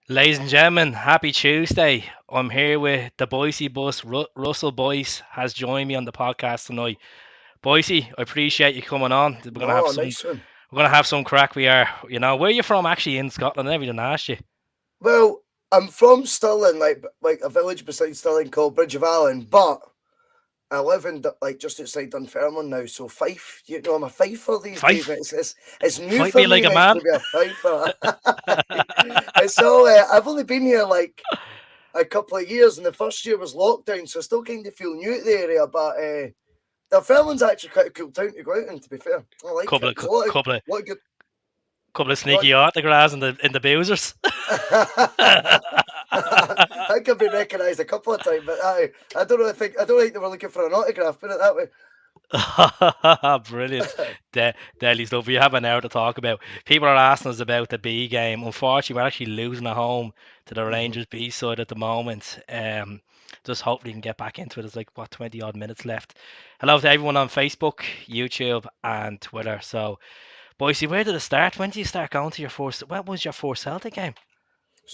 Ladies and gentlemen, happy Tuesday. I'm here with the Boise bus. Russell Boyce has joined me on the podcast tonight. Boise, I appreciate you coming on. We're gonna have Oh, some nice one. crack. We are, where are you from actually in Scotland? I never even asked you. Well, I'm from Stirling, like a village beside Stirling called Bridge of Allen, but I live in like just outside Dunfermline now. So Fife, I'm a Fifer these days, mate. Fife, It's new fight for me me, like a mate, man. to be a Fifer. It's all. I've only been here like a couple of years, and the first year was lockdown, so I still kind of feel new to the area. But Dunfermline's actually quite a cool town to go out in. To be fair, I like Couple it. of There's a lot of couple of lot of good. couple of Lot sneaky autographs in the Boozers. I think I've been recognised a couple of times, but I don't think they were looking for an autograph. Put it that way. Brilliant. Deadly stuff. We have an hour to talk about. People are asking us about the B game. Unfortunately, we're actually losing at home to the Mhm. Rangers B side at the moment. Just hopefully we can get back into it. There's like, what, 20 odd minutes left. Hello to everyone on Facebook, YouTube, and Twitter. So, Boise, where did it start? When did you start going to your first? What was your first Celtic game?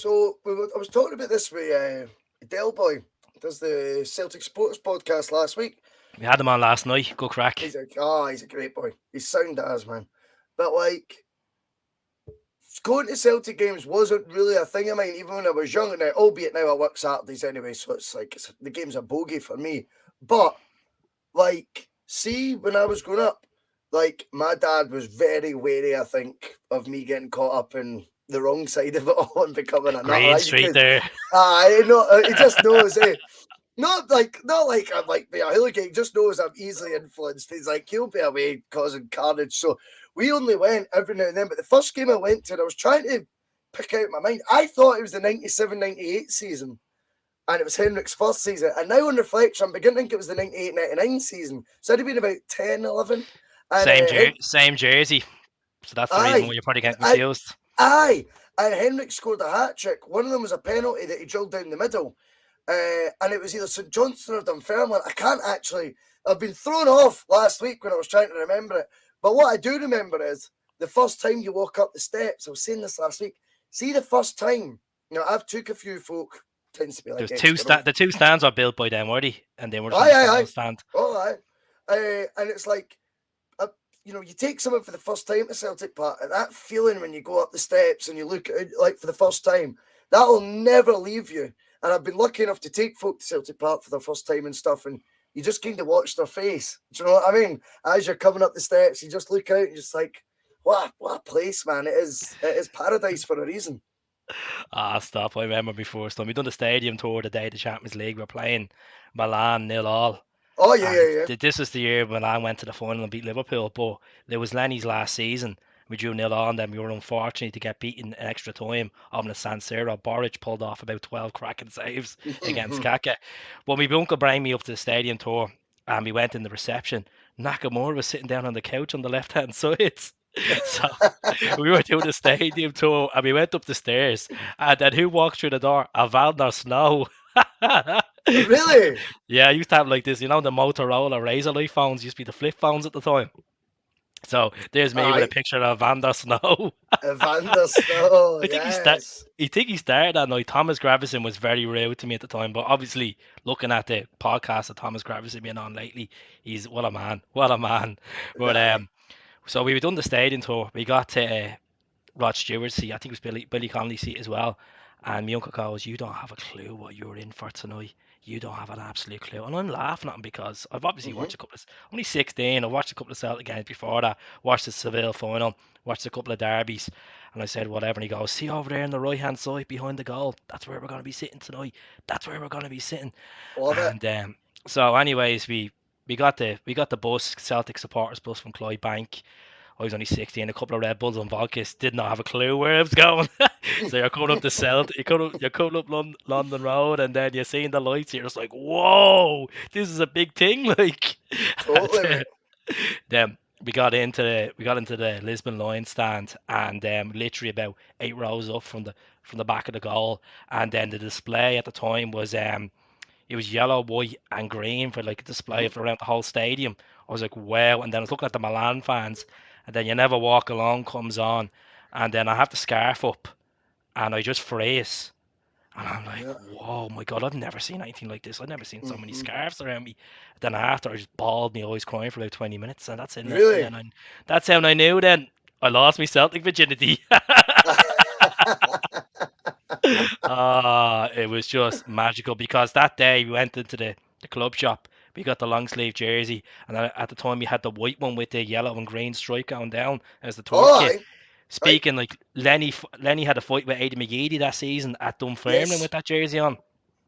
I was talking about this with Del Boy, does the Celtic Sports podcast last week. We had them on last night. Good crack. He's a great boy. He's sound as man, but like going to Celtic games wasn't really a thing of mine, even when I was young. Now, albeit now I work Saturdays anyway, so the game's a bogey for me. But like, see, when I was growing up, like my dad was very wary, I think, of me getting caught up in the wrong side of it all and becoming a nutter. Green Like, Street because there. I know he just knows. Not like I'm like be a hooligan. He just knows I'm easily influenced. He's like he'll be away causing carnage. So we only went every now and then. But the first game I went to, and I was trying to pick out my mind. I thought it was the 97-98 season, and it was Henrik's first season. And now on reflection, I'm beginning to think it was the 98-99 season. So it'd have been about 10, 11. And Same jersey. So that's the reason aye, why you're probably getting I, confused. aye. And Henrik scored a hat trick. One of them was a penalty that he drilled down the middle. And it was either St Johnstone or Dunfermline. I can't actually. I've been thrown off last week when I was trying to remember it. But what I do remember is the first time you walk up the steps. I was saying this last week. See the first time. I've took a few folk. Tends to be like There's extra old. the two stands are built by them already, and they were just on Aye, the aye, final aye. stand. Oh, aye. And it's like uh, you take someone for the first time to Celtic Park, and that feeling when you go up the steps and you look at it like for the first time, that'll never leave you. And I've been lucky enough to take folk to Celtic Park for their first time and stuff, and you just kind of watch their face. Do you know what I mean? As you're coming up the steps, you just look out and just like, what a place, man! It is paradise for a reason. Ah, stop! I remember my first time. We done the stadium tour the day of the Champions League. We were playing Milan 0-0, Oh yeah, and yeah, yeah. this was the year Milan went to the final and beat Liverpool. But it was Lenny's last season. We drew 0-0, and then we were unfortunate to get beaten in extra time on the San Siro. Boric pulled off about 12 cracking saves against Kaka. But my uncle brought me up to the stadium tour, and we went in the reception. Nakamura was sitting down on the couch on the left hand side. So we were doing the stadium tour and we went up the stairs. And then who walked through the door? A Valder Snow. Really? Yeah, I used to have like this, the Motorola Razor Light phones used to be the flip phones at the time. So there's me with a Aye, picture of Vander Snow. Evander Snow. I think he start. Yes. I think he started that night. Thomas Gravison was very rude to me at the time, but obviously looking at the podcast that Thomas Gravison been on lately, he's what a man, what a man. But Aye. so we done the stadium tour. We got to Rod Stewart's seat. I think it was Billy Connolly's seat as well. And my uncle goes, "You don't have a clue what you're in for tonight. You don't have an absolute clue." And I'm laughing at him because I've obviously Mm-hmm. watched a couple of, only 16. I watched a couple of Celtic games before that. Watched the Seville final. Watched a couple of derbies. And I said whatever. And he goes, "See over there on the right hand side behind the goal. That's where we're going to be sitting tonight. That's where we're going to be sitting." Love it. And so, anyways, we got the bus, Celtic supporters bus from Clydebank. I was only 16, a couple of Red Bulls and vodkas, did not have a clue where I was going. So you're coming up the Celtic, you're coming up London Road, and then you're seeing the lights. You're just like, whoa, this is a big thing, like. Totally, And, mate. then we got into the Lisbon line stand, and literally about 8 rows up from the back of the goal, and then the display at the time was it was yellow, white, and green for like a display Mm-hmm. of around the whole stadium. I was like, wow. And then I was looking at the Milan fans, and then You Never Walk Alone comes on, and then I have the scarf up, and I just phrase. And I'm like, Yeah. whoa, my God, I've never seen anything like this. I've never seen so many Hmm. scarves around me. Then after, I just bawled me eyes crying for about 20 minutes. And that's it. And Really? that's how I knew then I lost my Celtic virginity. It was just magical because that day we went into the club shop. We got the long sleeve jersey, and at the time we had the white one with the yellow and green stripe going down as the third Oh, kit. aye. Aye. Speaking like Lenny had a fight with Aidan McGeady that season at Dunfermline Yes. with that jersey on.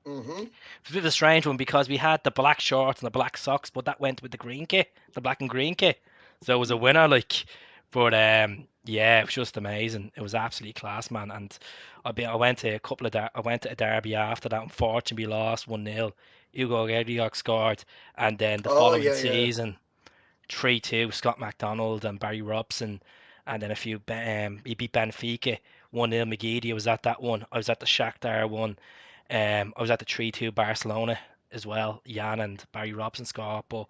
Hmm. It's a bit of a strange one because we had the black shorts and the black socks, but that went with the green kit, the black and green kit. So it was a winner, like. But yeah, it was just amazing. It was absolutely class, man. And I went to a couple of I went to a derby after that. Unfortunately, we lost 1-0. Hugo Gediok scored, and then the Oh, following yeah, yeah. season, 3-2. Scott MacDonald and Barry Robson, and then he beat Benfica 1-0. McGeady was at that one. I was at the Shakhtar one. I was at the 3-2 Barcelona as well. Jan and Barry Robson scored. But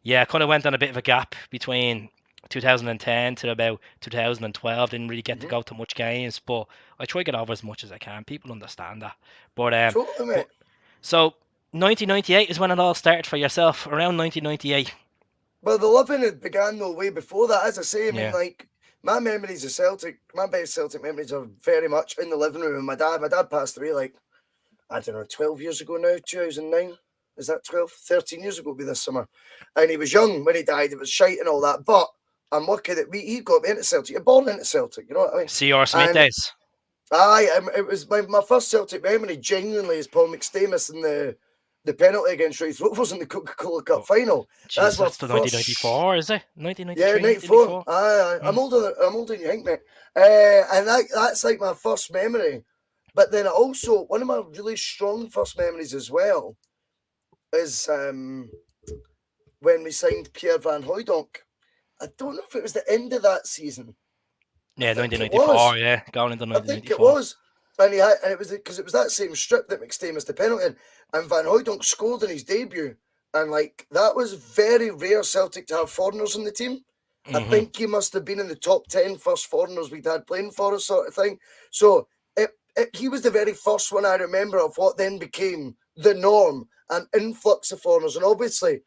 yeah, I kind of went on a bit of a gap between 2010 to about 2012. Didn't really get to Hmm. go to much games, but I try to get over as much as I can. People understand that. But Totally, but mate. so 1998 is when it all started for yourself. Around 1998. Well, the loving had began though way before that. As I say, I mean, Yeah. like my memories of Celtic, my best Celtic memories are very much in the living room with my dad. My dad passed away like I don't know, 12 years ago now, 2009. Is that 12? 13 years ago, it'll be this summer. And he was young when he died. It was shite and all that. But I'm lucky that he got me into Celtic. You're born into Celtic, you know what I mean? C.R. Smith And days. it was my first Celtic memory, genuinely, is Paul McStamus in the penalty against Raith Rovers in the Coca Cola Cup Oh, final. jeez, That's my that's the first. 1994, is it? Yeah, 1993, 94. 1994. I'm Mm. older. I'm older than you think, mate. And that's like my first memory. But then also one of my really strong first memories as well is when we signed Pierre Van Hooijdonk. I don't know if it was the end of that season. I Yeah, think it was. 1994. Yeah, going into I think it 1994. was. And it was because it was that same strip that McStay missed the penalty in, and Van Hooijdonk scored in his debut. And like that was very rare Celtic to have foreigners in the team. I Hmm. think he must have been in the top 10 first foreigners we'd had playing for us, sort of thing. So he was the very first one I remember of what then became the norm, an influx of foreigners. And obviously,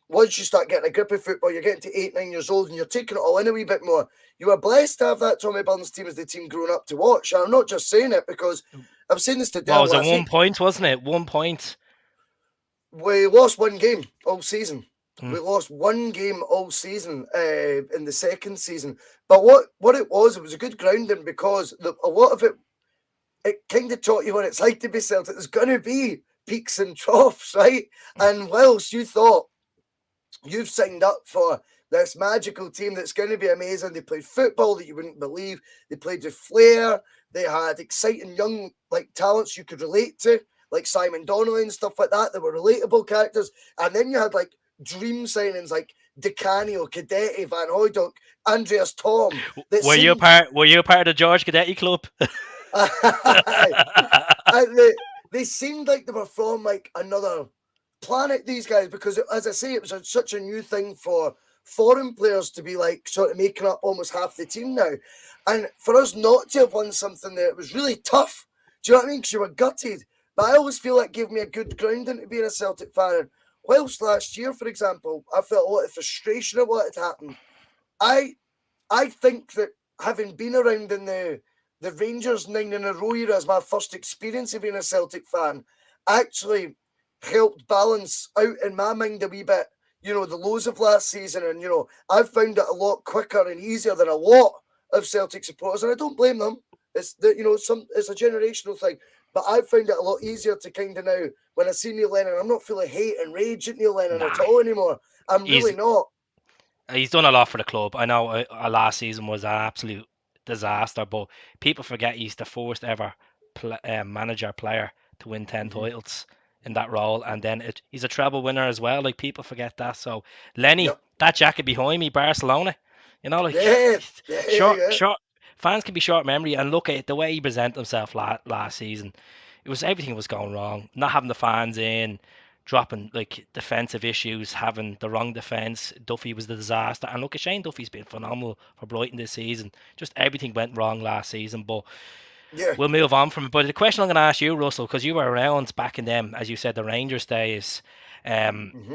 once you start getting a grip of football, you're getting to 8, 9 years old and you're taking it all in a wee bit more. You were blessed to have that Tommy Burns team as the team growing up to watch. And I'm not just saying it because I was saying this to Well, it Dell was at last one week. point, wasn't it? 1 point. We lost one game all season. Mm. We lost one game all season in the second season. But what it was a good grounding because a lot of it kind of taught you what it's like to be Celtic. There's going to be peaks and troughs, right? And whilst you thought you've signed up for this magical team that's going to be amazing. They played football that you wouldn't believe. They played with flair. They had exciting young like talents you could relate to, like Simon Donnelly and stuff like that. They were relatable characters. And then you had like dream signings like DeCanio, Cadetti, Van Hooijdonk, Andreas Tom that seemed Were you a part of the George Cadetti club? and they seemed like they were from like another planet, these guys, because as I say, it was such a new thing for foreign players to be like sort of making up almost half the team now. And for us not to have won something there, it was really tough. Do you know what I mean? Because you were gutted. But I always feel like gave me a good ground into being a Celtic fan. And whilst last year, for example, I felt a lot of frustration at what had happened. I I think that having been around in the Rangers 9 in a row era as my first experience of being a Celtic fan, actually helped balance out in my mind a wee bit, the lows of last season. And, I've found it a lot quicker and easier than a lot of Celtic supporters. And I don't blame them. It's a generational thing. But I found it a lot easier to kind of now, when I see Neil Lennon, I'm not feeling hate and rage at Neil Lennon at Nah, all anymore. I'm he's really not. he's done a lot for the club. I know last season was an absolute disaster, but people forget he's the first ever manager player to win 10 titles in that role, and then he's a treble winner as well. Like people forget that. So Lenny, Yep. that jacket behind me, Barcelona, like Yeah. Yeah. Yeah. Yeah. short fans can be short memory, and look at the way he presented himself last season. It was everything was going wrong. Not having the fans in, dropping like defensive issues, having the wrong defense. Duffy was the disaster, and look, Shane Duffy's been phenomenal for Brighton this season. Just everything went wrong last season, but Yeah. we'll move on from it. But the question I'm going to ask you, Russell, because you were around back in them, as you said, the Rangers days, um, Hmm.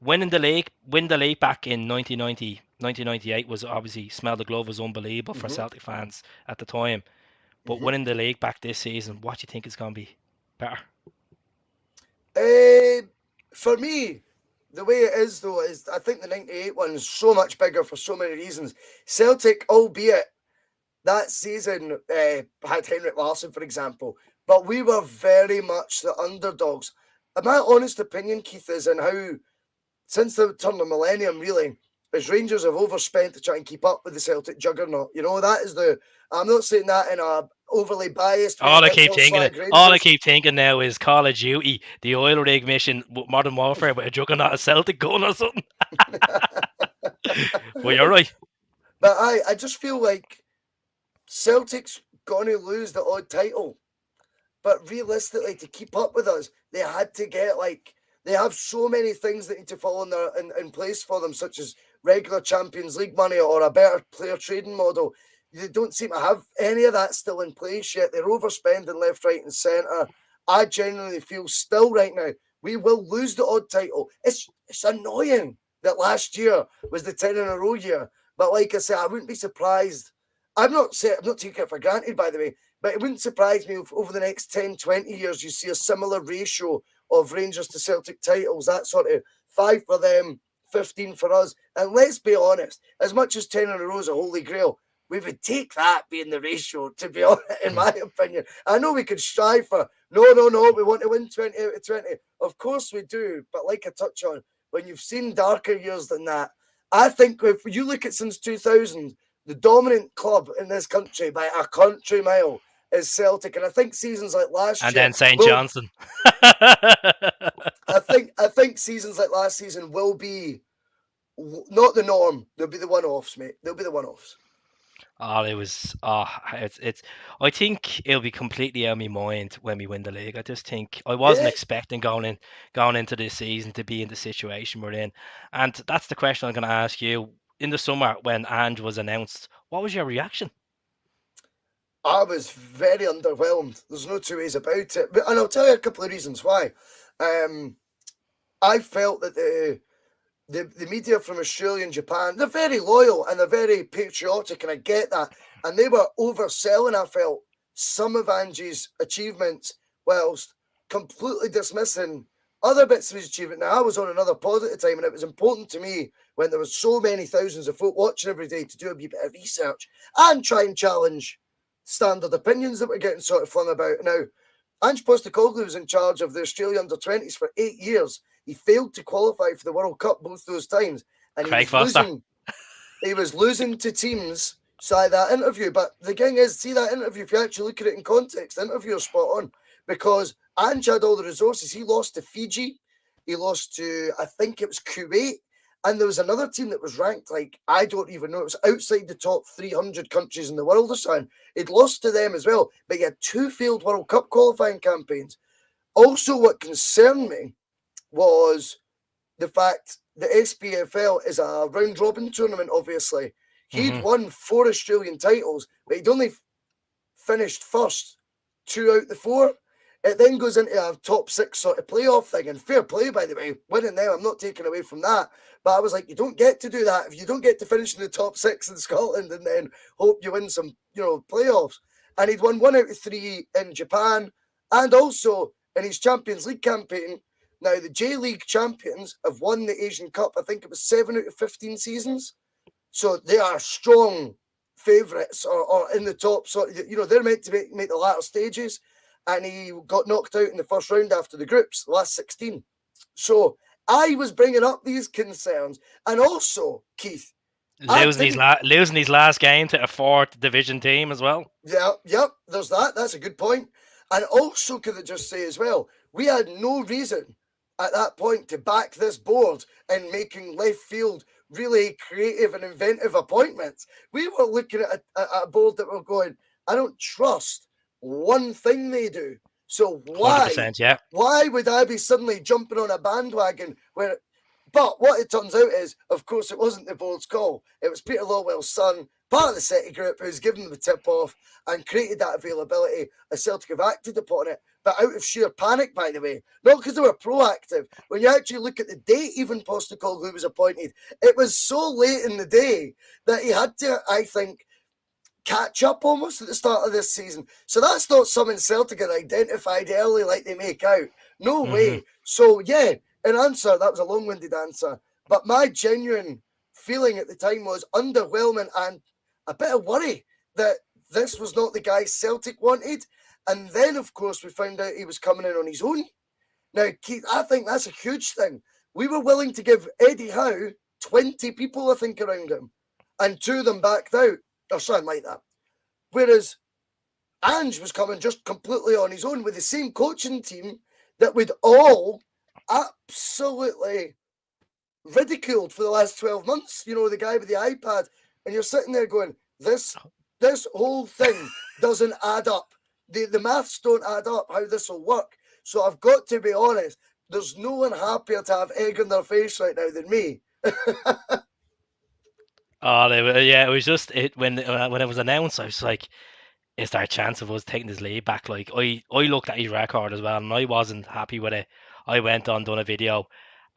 win the league back in 1990, 1998 was obviously smell the glove was unbelievable for Hmm. Celtic fans at the time. But Hmm. winning the league back this season, what do you think is going to be better? Uh, for me, the way it is though is I think the '98 one is so much bigger for so many reasons. Celtic, albeit that season had Henrik Larsson, for example, but we were very much the underdogs. And my honest opinion, Keith, is in how since the turn of millennium, really, as Rangers have overspent to try and keep up with the Celtic juggernaut. You know, that is the. I'm not saying that in a overly biased way. Let's all slag All I Rangers. keep thinking now is Call of Duty, the oil rig mission, Modern Warfare, with a juggernaut of Celtic gun or something. Well, you're right. But I just feel like Celtic's going to lose the odd title. But realistically, to keep up with us, they had to get like they have so many things that need to fall in place for them, such as regular Champions League money or a better player trading model. They don't seem to have any of that still in place yet. They're overspending left, right, and centre. I genuinely feel still right now we will lose the odd title. It's annoying that last year was the 10 in a row year. But like I said, I wouldn't be surprised. I'm not taking it for granted, by the way, but it wouldn't surprise me if over the next 10, 20 years you see a similar ratio of Rangers to Celtic titles, that sort of 5 for them, 15 for us. And let's be honest, as much as 10 in a row is a holy grail, we would take that being the ratio, to be honest, in my opinion. I know we could strive for, no, we want to win 20 out of 20. Of course we do, but like I touch on, when you've seen darker years than that, I think if you look at since 2000, the dominant club in this country by a country mile is Celtic, and I think seasons like last And year then St. will. Johnson. I think seasons like last season will be not the norm. They'll be the one-offs, mate. They'll be the one-offs. Oh, it was. Oh, it's. I think it'll be completely out of my mind when we win the league. I just think I wasn't Yeah, expecting going into this season to be in the situation we're in, and that's the question I'm going to ask you. In the summer when Ange was announced, what was your reaction? I was very underwhelmed. There's no two ways about it. And I'll tell you a couple of reasons why. Um, I felt that the media from Australia and Japan, they're very loyal and they're very patriotic, and I get that. And they were overselling, I felt, some of Angie's achievements whilst completely dismissing other bits of his achievement. Now, I was on another pod at the time, and it was important to me when there was so many thousands of folk watching every day to do a wee bit of research and try and challenge standard opinions that were getting sort of flung about. Now, Ange Postecoglou was in charge of the Australia under-20s for 8 years. He failed to qualify for the World Cup both those times, and he Craig was Foster. losing. He was losing to teams. So that interview, but the thing is, see that interview. If you actually look at it in context, the interview is spot on because Ange had all the resources. He lost to Fiji, he lost to I think it was Kuwait, and there was another team that was ranked like I don't even know. It was outside the top 300 countries in the world or something. He'd lost to them as well, but he had 2 failed World Cup qualifying campaigns. Also, what concerned me was the fact the SPFL is a round robin tournament, obviously. He'd Hmm. won 4 Australian titles, but he'd only finished first 2 out of the 4. It then goes into a top 6 sort of playoff thing, and fair play, by the way, winning them, I'm not taking away from that. But I was like, you don't get to do that if you don't get to finish in the top 6 in Scotland and then hope you win some, playoffs. And he'd won 1 out of 3 in Japan, and also in his Champions League campaign. Now, the J League champions have won the Asian Cup, I think it was 7 out of 15 seasons. So they are strong favourites or in the top. So, they're meant to make the latter stages. And he got knocked out in the first round after the groups, the last 16. So I was bringing up these concerns. And also, Keith, I didn't. Losing his last game to a fourth division team as well. Yeah, there's that. That's a good point. And also, could I just say as well, we had no reason at that point to back this board in making left field really creative and inventive appointments. We were looking at a board that were going, I don't trust one thing they do. So 100%, yeah. why would I be suddenly jumping on a bandwagon where? But what it turns out is, of course, it wasn't the board's call. It was Peter Lawwell's son part of the City group who's given them the tip off and created that availability. As Celtic have acted upon it, but out of sheer panic, by the way, not because they were proactive. When you actually look at the date, even Postecoglou was appointed, it was so late in the day that he had to, I think, catch up almost at the start of this season. So that's not something Celtic had identified early like they make out. No Mm-hmm. way. So yeah, in answer, that was a long-winded answer. But my genuine feeling at the time was underwhelming and a bit of worry that this was not the guy Celtic wanted. And then, of course, we found out he was coming in on his own. Now, Keith, I think that's a huge thing. We were willing to give Eddie Howe 20 people, I think, around him, and two of them backed out, or something like that. Whereas Ange was coming just completely on his own with the same coaching team that we'd all absolutely ridiculed for the last 12 months. You know, the guy with the iPad, and you're sitting there going, this whole thing doesn't add up. The maths don't add up how this will work. So I've got to be honest, there's no one happier to have egg on their face right now than me. Oh, yeah, it was just when it was announced, I was like, is there a chance of us taking this lead back? Like I looked at his record as well, and I wasn't happy with it. I went on, done a video,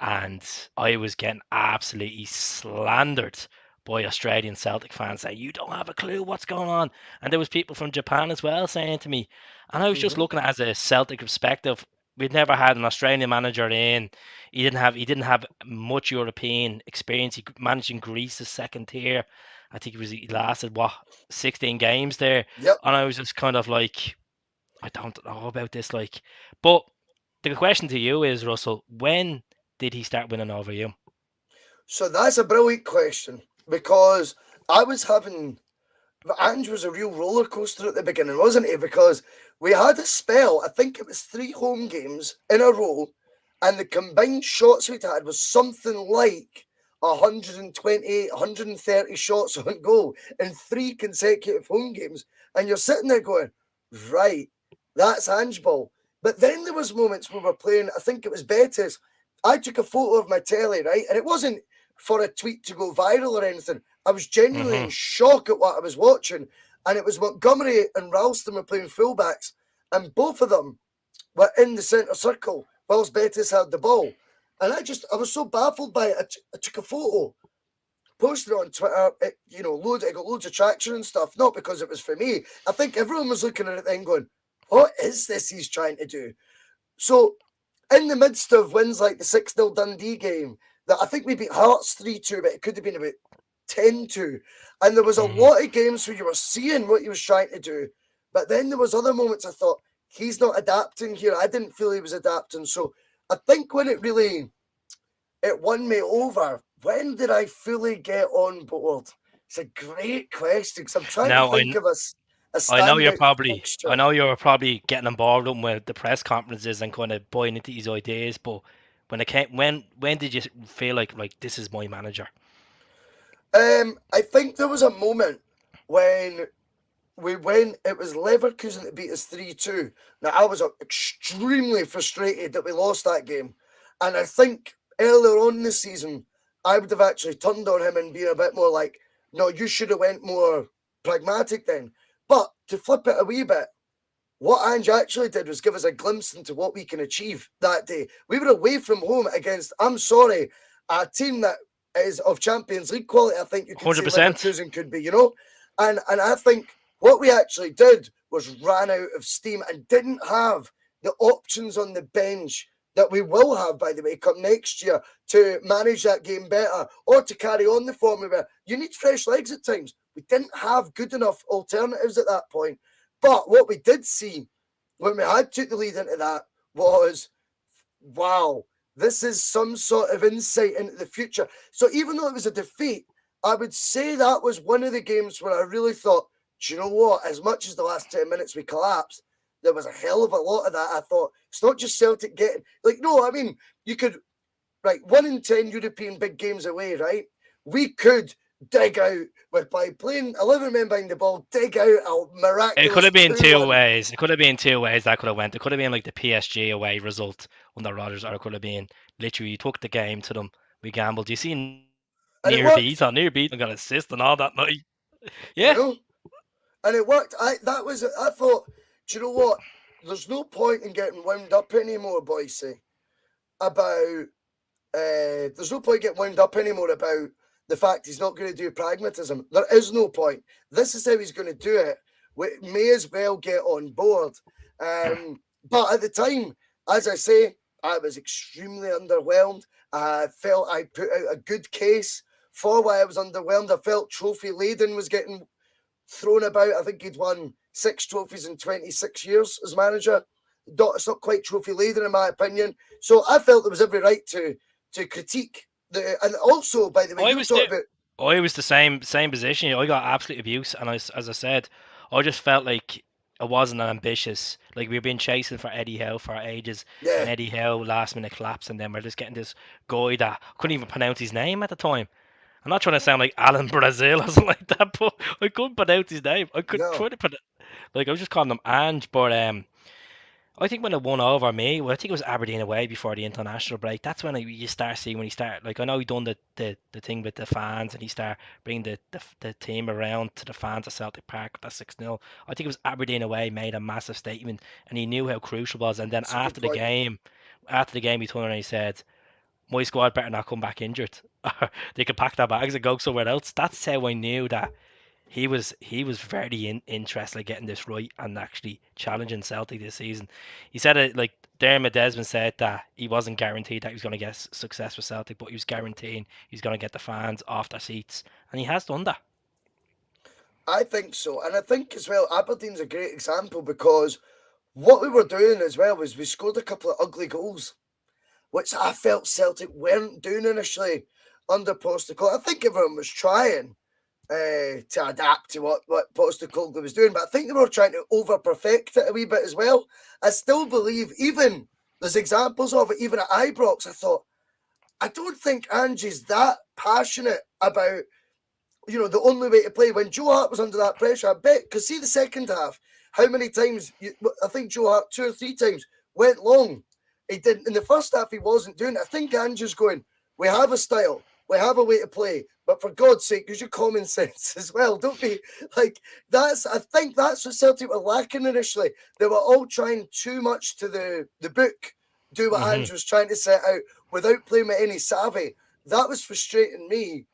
and I was getting absolutely slandered by Australian Celtic fans saying you don't have a clue what's going on. And there was people from Japan as well saying to me, and I was just Mm-hmm. looking at it as a Celtic perspective. We'd never had an Australian manager in. He didn't have much European experience. He managed in Greece's second tier. I think he lasted what 16 games there, Yep. and I was just kind of like, I don't know about this. Like, but the question to you is, Russell, when did he start winning over you? So that's a brilliant question because I was having Ange was a real roller coaster at the beginning, wasn't he? Because we had a spell, I think it was 3 home games in a row, and the combined shots we'd had was something like 120, 130 shots on goal in 3 consecutive home games. And you're sitting there going, right, that's Ange ball. But then there was moments where we're playing, I think it was Betis. I took a photo of my telly, right? And it wasn't for a tweet to go viral or anything. I was genuinely in Hmm. shock at what I was watching. And it was Montgomery and Ralston were playing fullbacks, and both of them were in the centre circle whilst Betis had the ball. And I was so baffled by it. I took a photo, posted it on Twitter. It got loads of traction and stuff. Not because it was for me. I think everyone was looking at it then going, "What is this he's trying to do?" So, in the midst of wins like the 6-0 Dundee game, that I think we beat Hearts 3-2, but it could have been about 10-2. And there was a Hmm. lot of games where you were seeing what he was trying to do. But then there was other moments I thought, he's not adapting here. I didn't feel he was adapting. So I think when it won me over, when did I fully get on board? It's a great question because I'm trying to Now think of a I know you're standout probably I fixture. know you're probably getting involved with the press conferences and kind of buying into these ideas, but when did you feel like this is my manager? I think there was a moment when it was Leverkusen that beat us 3-2. Now I was extremely frustrated that we lost that game. And I think earlier on this season, I would have actually turned on him and been a bit more like, no, you should have went more pragmatic then. But to flip it a wee bit, what Ange actually did was give us a glimpse into what we can achieve that day. We were away from home against, I'm sorry, a team that is of Champions League quality. I think you could say 100%. Leverkusen could be, and I think what we actually did was ran out of steam and didn't have the options on the bench that we will have, by the way, come next year to manage that game better or to carry on the formula. You need fresh legs at times. We didn't have good enough alternatives at that point. But what we did see when we had took the lead into that was, wow, this is some sort of insight into the future. So even though it was a defeat, I would say that was one of the games where I really thought, do you know what? As much as the last 10 minutes we collapsed, there was a hell of a lot of that. I thought it's not just Celtic getting no, I mean, you could, right, 1 in 10 European big games away, right? We could dig out by playing 11 men behind the ball, dig out a It could miraculous have been two 2-1. ways. It could have been two ways that could have went. It could have been like the PSG away result under Rodgers, or it could have been literally you took the game to them. We gambled. You see And it near beat worked. on near beat and got assist and all that night. you Yeah. know, and it worked. I thought, do you know what? There's no point in getting wound up anymore, Boise, about there's no point getting wound up anymore about the fact he's not going to do pragmatism. There is no point. This is how he's going to do it. We may as well get on board. But at the time, as I say, I was extremely underwhelmed. I felt I put out a good case for why I was underwhelmed. I felt trophy laden was getting thrown about. I think he'd won 6 trophies in 26 years as manager. It's not quite trophy laden, in my opinion. So I felt there was every right to critique the. And also, by the way, I you was talked the about. I was the same position. I got absolute abuse, and as I said, I just felt like I wasn't ambitious. Like we've been chasing for Eddie Howe for ages, and Yeah, Eddie Howe last minute collapsed, and then we're just getting this guy that couldn't even pronounce his name at the time. I'm not trying to sound like Alan Brazil or something like that, but I couldn't pronounce his name. I could no, try to like I was just calling him Ange, but I think when it won over me, well, I think it was Aberdeen away before the international break. That's when you start seeing when he start. Like I know he done the thing with the fans and he start bringing the team around to the fans at Celtic Park with that 6-0. I think it was Aberdeen away made a massive statement and he knew how crucial it was. And then it's a good point. after the game, he turned around and he said, "My squad better not come back injured. They could pack their bags and go somewhere else." That's how I knew that he was very interested in getting this right and actually challenging Celtic this season. He said it like Dermot Desmond said that he wasn't guaranteed that he was going to get success with Celtic, but he was guaranteeing he's going to get the fans off their seats, and he has done that. I think so, and I think as well Aberdeen's a great example because what we were doing as well was we scored a couple of ugly goals, which I felt Celtic weren't doing initially under Postecoglou. I think everyone was trying to adapt to what Postecoglou was doing, but I think they were trying to over perfect it a wee bit as well. I still believe, even there's examples of it, even at Ibrox, I thought, I don't think Angie's that passionate about the only way to play. When Joe Hart was under that pressure, I bet, because see the second half, how many times, I think Joe Hart 2 or 3 times went long. He didn't, in the first half, he wasn't doing it. I think Andrew's going, we have a style, we have a way to play, but for God's sake, use your common sense as well. Don't be like, I think that's what Celtic were lacking initially. They were all trying too much to the book, do what Hmm. Andrew was trying to set out without playing with any savvy. That was frustrating me.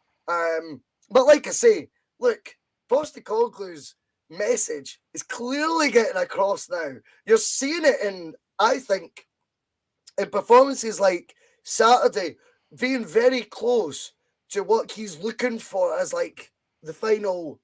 But like I say, look, Postecoglou's message is clearly getting across now. You're seeing it I think, in performances like Saturday, being very close to what he's looking for as like the final.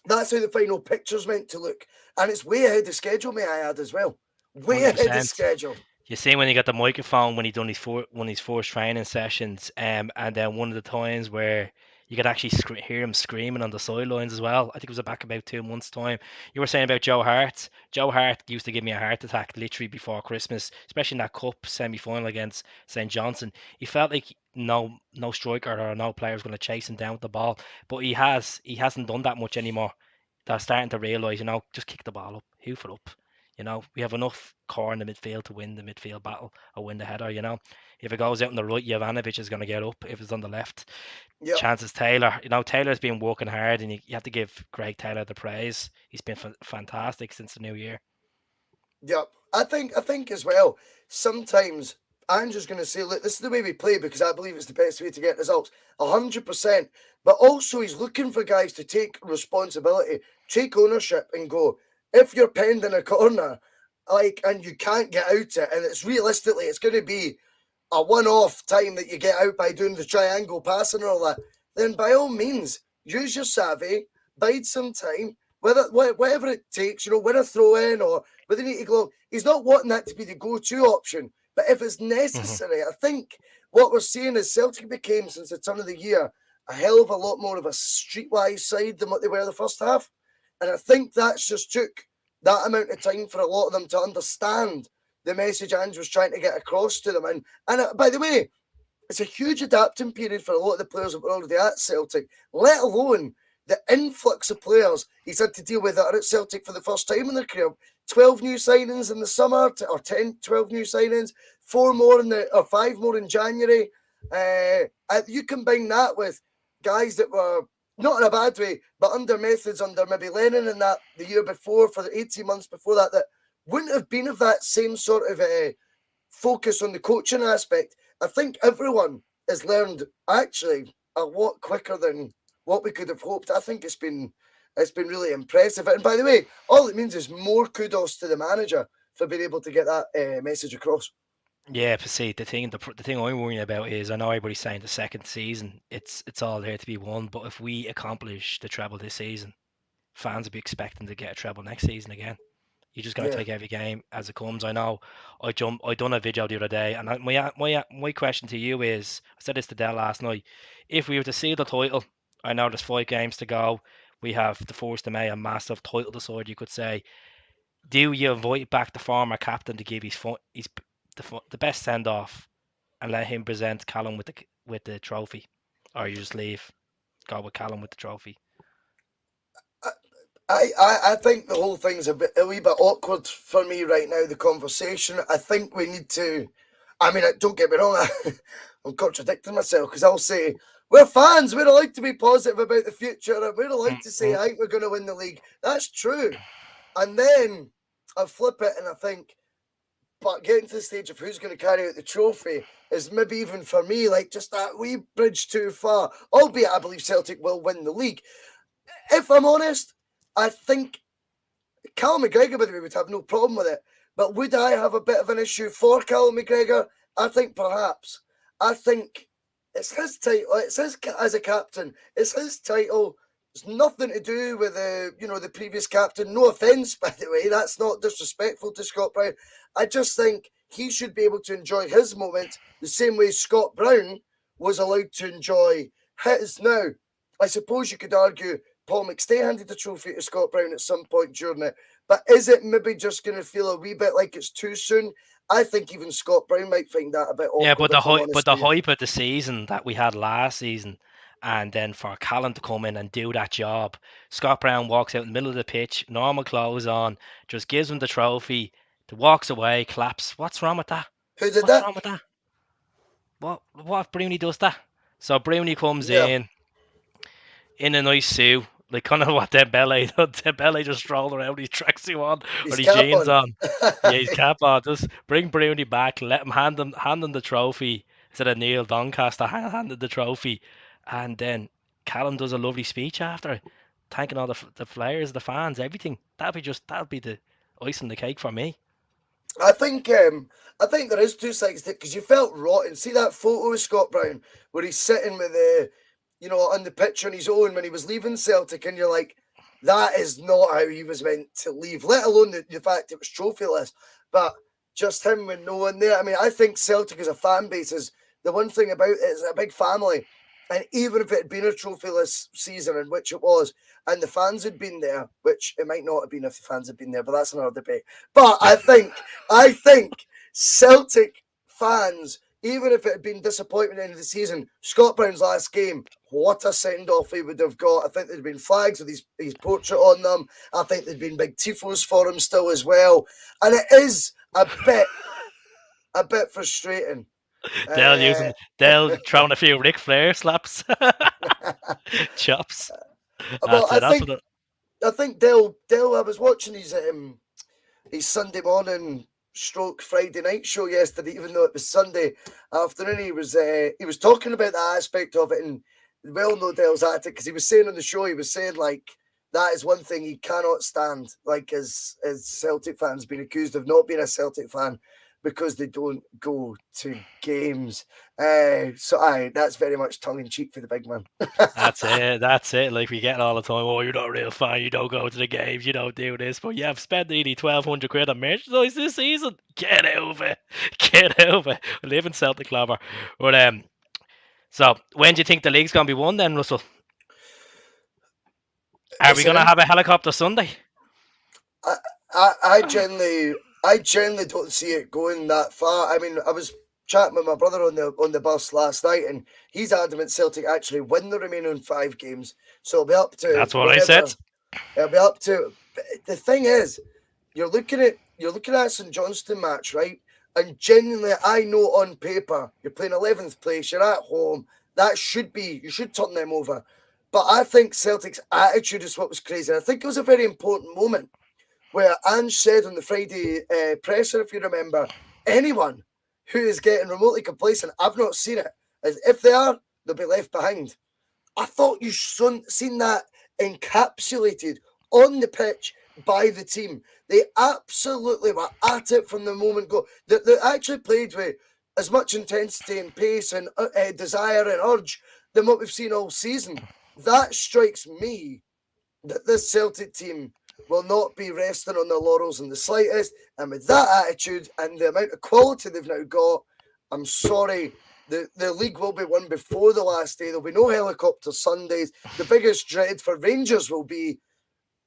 That's how the final picture's meant to look. And it's way ahead of schedule, may I add, as well. Way ahead of 100%. schedule. You see when he got the microphone when he done his one of his first training sessions, and then one of the times where you could actually hear him screaming on the sidelines as well. I think it was back about 2 months' time. You were saying about Joe Hart. Joe Hart used to give me a heart attack literally before Christmas, especially in that cup semi-final against St Johnson. He felt like no striker or no player was going to chase him down with the ball, but he hasn't done that much anymore. They're starting to realise, just kick the ball up, hoof it up. We have enough core in the midfield to win the midfield battle or win the header. If it goes out on the right, Jovanovic is going to get up. If it's on the left, Yep. chances Taylor. Taylor's been working hard, and you have to give Greg Taylor the praise. He's been fantastic since the new year. Yep. I think as well, sometimes I'm just gonna say, look, this is the way we play because I believe it's the best way to get results. 100%. But also he's looking for guys to take responsibility, take ownership and go, if you're penned in a corner, like and you can't get out it, and it's realistically it's gonna be a one-off time that you get out by doing the triangle passing and all that, then by all means use your savvy, bide some time, whatever it takes, win a throw in or whether you need to go. He's not wanting that to be the go-to option, but if it's Hmm. necessary, I think what we're seeing is Celtic became since the turn of the year a hell of a lot more of a streetwise side than what they were the first half, and I think that's just took that amount of time for a lot of them to understand the message Ange was trying to get across to them. And by the way, it's a huge adapting period for a lot of the players that were already at Celtic, let alone the influx of players he's had to deal with that are at Celtic for the first time in their career. 12 new signings in the summer, or 10, 12 new signings, or 5 more in January. You combine that with guys that were not in a bad way, but under methods, under maybe Lennon and that the year before, for the 18 months before that, that wouldn't have been of that same sort of focus on the coaching aspect. I think everyone has learned actually a lot quicker than what we could have hoped. I think it's been really impressive. And by the way, all it means is more kudos to the manager for being able to get that message across. Yeah, but see, the thing I'm worrying about is I know everybody's saying the second season it's all there to be won, but if we accomplish the treble this season, fans will be expecting to get a treble next season again. You just got to Yeah. take every game as it comes. I know. I done a video the other day, and my question to you is, I said this to Dell last night. If we were to see the title, I know there's 5 games to go. We have the first of May, a massive title decide. You could say, do you invite back the former captain to give the best send off and let him present Callum with the trophy, or you just leave, go with Callum with the trophy? I think the whole thing's a wee bit awkward for me right now. The conversation. I think we need to. I mean, don't get me wrong. I'm contradicting myself because I'll say we're fans. We're allowed to be positive about the future, and we're allowed to say Mm-mm. I think we're going to win the league. That's true. And then I flip it and I think, but getting to the stage of who's going to carry out the trophy is maybe even for me like just that wee bridge too far. Albeit I believe Celtic will win the league. If I'm honest, I think Callum McGregor, by the way, would have no problem with it. But would I have a bit of an issue for Callum McGregor? I think perhaps. I think it's his title. It's his as a captain. It's his title. It's nothing to do with the previous captain. No offence, by the way. That's not disrespectful to Scott Brown. I just think he should be able to enjoy his moment the same way Scott Brown was allowed to enjoy his. Now, I suppose you could argue Paul McStay handed the trophy to Scott Brown at some point during it. But is it maybe just going to feel a wee bit like it's too soon? I think even Scott Brown might find that a bit Yeah, awkward, if I'm but honest the with you. hype of the season that we had last season, and then for Callum to come in and do that job, Scott Brown walks out in the middle of the pitch, normal clothes on, just gives him the trophy, walks away, claps. What's wrong with that? Who did What's that? wrong with that? What if Bruni does that? So Bruni comes Yeah, in a nice suit, like kind of what Dembele did. Dembele just strolled around with his tracksuit on or his his cap jeans on. on. Yeah, his cap on. Just bring Bruni back, let him hand him the trophy instead of Neil Doncaster handed the trophy, and then Callum does a lovely speech after, thanking all the players, the fans, everything. That'd be the icing on the cake for me. I think there is two sides to it because you felt rotten. See that photo of Scott Brown where he's sitting with on the pitch on his own when he was leaving Celtic, and you're like, that is not how he was meant to leave. Let alone the fact it was trophyless, but just him with no one there. I mean, I think Celtic as a fan base is the one thing about it is a big family, and even if it had been a trophyless season, in which it was, and the fans had been there, which it might not have been if the fans had been there, but that's another debate. But I think Celtic fans, even if it had been disappointment in the season, Scott Brown's last game, what a send off he would have got. I think there'd been flags with his portrait on them. I think there'd been big tifos for him still as well. And it is a bit frustrating. Uh, Dell throwing a few Ric Flair slaps, chops. well, That's I it. That's think what. I think Dale. I was watching his Sunday morning stroke Friday night show yesterday, even though it was Sunday afternoon. He was talking about that aspect of it, and well, no Dale's at it because he was saying on the show, he was saying like that is one thing he cannot stand, like as Celtic fans being accused of not being a Celtic fan because they don't go to games. So that's very much tongue in cheek for the big man. That's it. That's it. Like we get it all the time. Oh, you're not a real fan. You don't go to the games. You don't do this. But yeah, I've spent nearly 1,200 quid on merchandise this season. Get over it. Get over it. We live in Celtic Clover. But so when do you think the league's gonna be won then, Russell? Are we It's an gonna in, have a helicopter Sunday? I, I generally don't see it going that far. I mean, I was chatting with my brother on the bus last night, and he's adamant Celtic actually win the remaining 5 games. So it'll be up to That's what I said. whatever. It'll be up to. The thing is, you're looking at St Johnston match, right? And genuinely, I know on paper you're playing 11th place. You're at home. You should turn them over. But I think Celtic's attitude is what was crazy. I think it was a very important moment where Ange said on the Friday presser, if you remember, anyone who is getting remotely complacent, I've not seen it, as if they are, they'll be left behind. I thought you seen that encapsulated on the pitch by the team. They absolutely were at it from the moment go. They actually played with as much intensity and pace and desire and urge than what we've seen all season. That strikes me that this Celtic team will not be resting on their laurels in the slightest. And with that attitude and the amount of quality they've now got, I'm sorry, the league will be won before the last day. There'll be no helicopter Sundays. The biggest dread for Rangers will be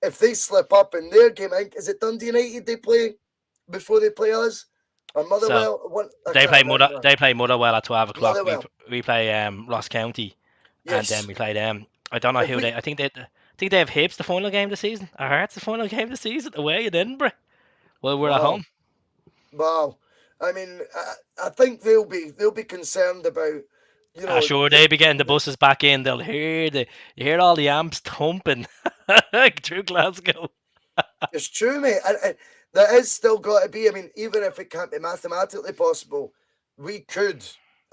if they slip up in their game. I think, is it Dundee United they play before they play us? Or So Motherwell? I they can't play remember. They play Motherwell at 12 o'clock. Motherwell. We play Ross County, and then Yes. we play them. I don't know If who we they. I think they have Hibs the final game of the season. Or Hearts the final game of the season away in Edinburgh. Well, we're at wow. home. Wow. I mean, I think they'll be concerned about, you know, Sure, they be getting the buses back in. They'll hear you hear all the amps thumping through Glasgow. it's true, mate. And that is still got to be. I mean, even if it can't be mathematically possible, we could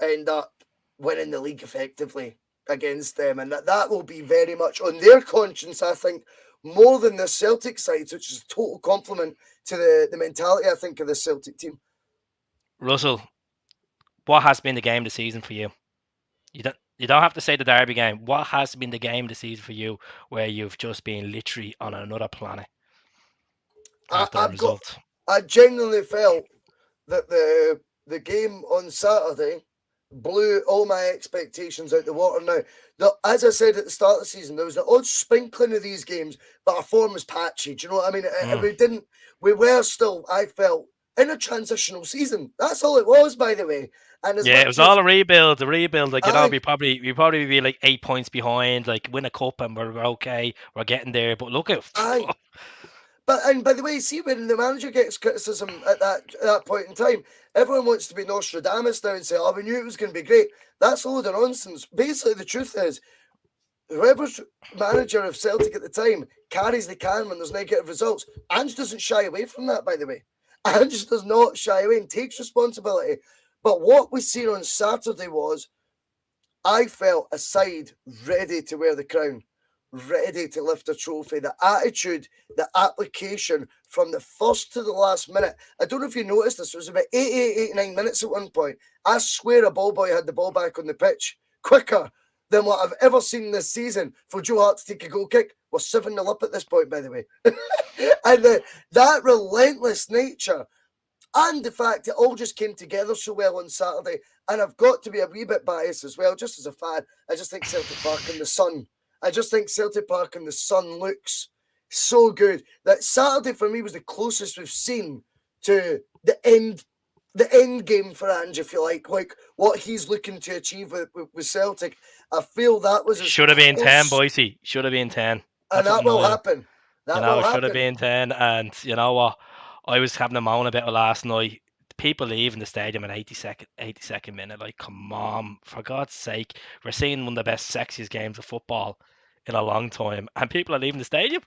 end up winning the league effectively against them, and that will be very much on their conscience. I think more than the Celtic side, which is a total compliment to the mentality. I think of the Celtic team. Russell, what has been the game of the season for you? You don't have to say the Derby game. What has been the game of the season for you where you've just been literally on another planet after a I've got. result? I genuinely felt that the game on Saturday blew all my expectations out the water. Now, as I said at the start of the season, there was the odd sprinkling of these games, but our form was patchy. Do you know what I mean? Mm. We were still, I felt, in a transitional season. That's all it was, by the way. And as Yeah, it was much all as a rebuild. The rebuild, like I, we probably be like 8 points behind. Like win a cup and we're okay. We're getting there. But look at I, But and by the way, see when the manager gets criticism at that point in time, everyone wants to be Nostradamus now and say, "Oh, we knew it was going to be great." That's a load of nonsense. Basically, the truth is, whoever's manager of Celtic at the time carries the can when there's negative results. Ange doesn't shy away from that, by the way. Ange does not shy away and takes responsibility. But what we seen on Saturday was, I felt a side ready to wear the crown, ready to lift a trophy. The attitude, the application from the first to the last minute. I don't know if you noticed this. It was about 9 minutes at one point. I swear a ball boy had the ball back on the pitch quicker than what I've ever seen this season for Joe Hart to take a goal kick. We're 7-0 up at this point, by the way. And that relentless nature and the fact it all just came together so well on Saturday. And I've got to be a wee bit biased as well, just as a fan. I just think Celtic Park and the sun. I just think Celtic Park and the sun looks so good. That Saturday for me was the closest we've seen to the end game for Ange, if you like what he's looking to achieve with Celtic. I feel that was as should have been 10, close, Boise. Should have been 10. and That's what that will annoying. happen. You That know, will it should have happen. been 10. And you know what? I was having a moan about it last night. People leaving the stadium at 82nd minute. Like, come on, for God's sake. We're seeing one of the best, sexiest games of football in a long time. And people are leaving the stadium.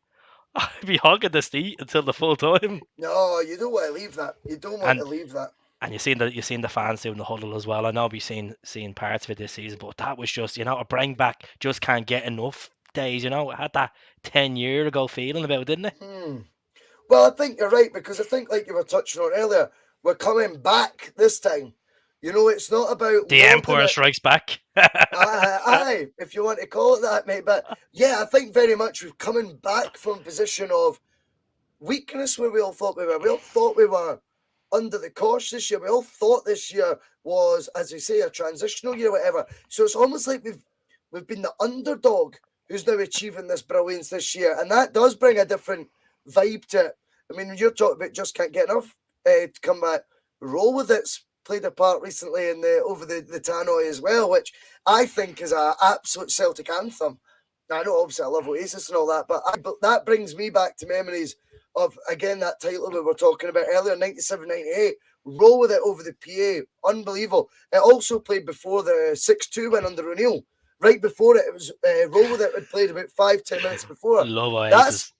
I'd be hogging the seat until the full time. No, you don't want to leave that. You don't want to And leave that. and you've seen the fans doing the huddle as well. I know we've seen parts of it this season, but that was just, a bring back, just can't get enough days. It had that 10 year ago feeling about it, didn't it? Well, I think you're right because I think, like you were touching on earlier, we're coming back this time. It's not about The loathing Emperor it. strikes back. Aye, if you want to call it that, mate. But yeah, I think very much we're coming back from a position of weakness where we all thought we were. We all thought we were under the cosh this year. We all thought this year was, as we say, a transitional year, whatever. So it's almost like we've been the underdog who's now achieving this brilliance this year, and that does bring a different vibe to it. I mean, when you're talking about just can't get enough to come back, roll with it's played a part recently in over the Tannoy as well, which I think is an absolute Celtic anthem. Now, I know obviously I love Oasis and all that, but that brings me back to memories of, again, that title we were talking about earlier, 97-98. Roll with it over the PA. Unbelievable. It also played before the 6-2 win under O'Neill. Right before it was Roll With It had played about 5-10 minutes before. Love That's Oasis.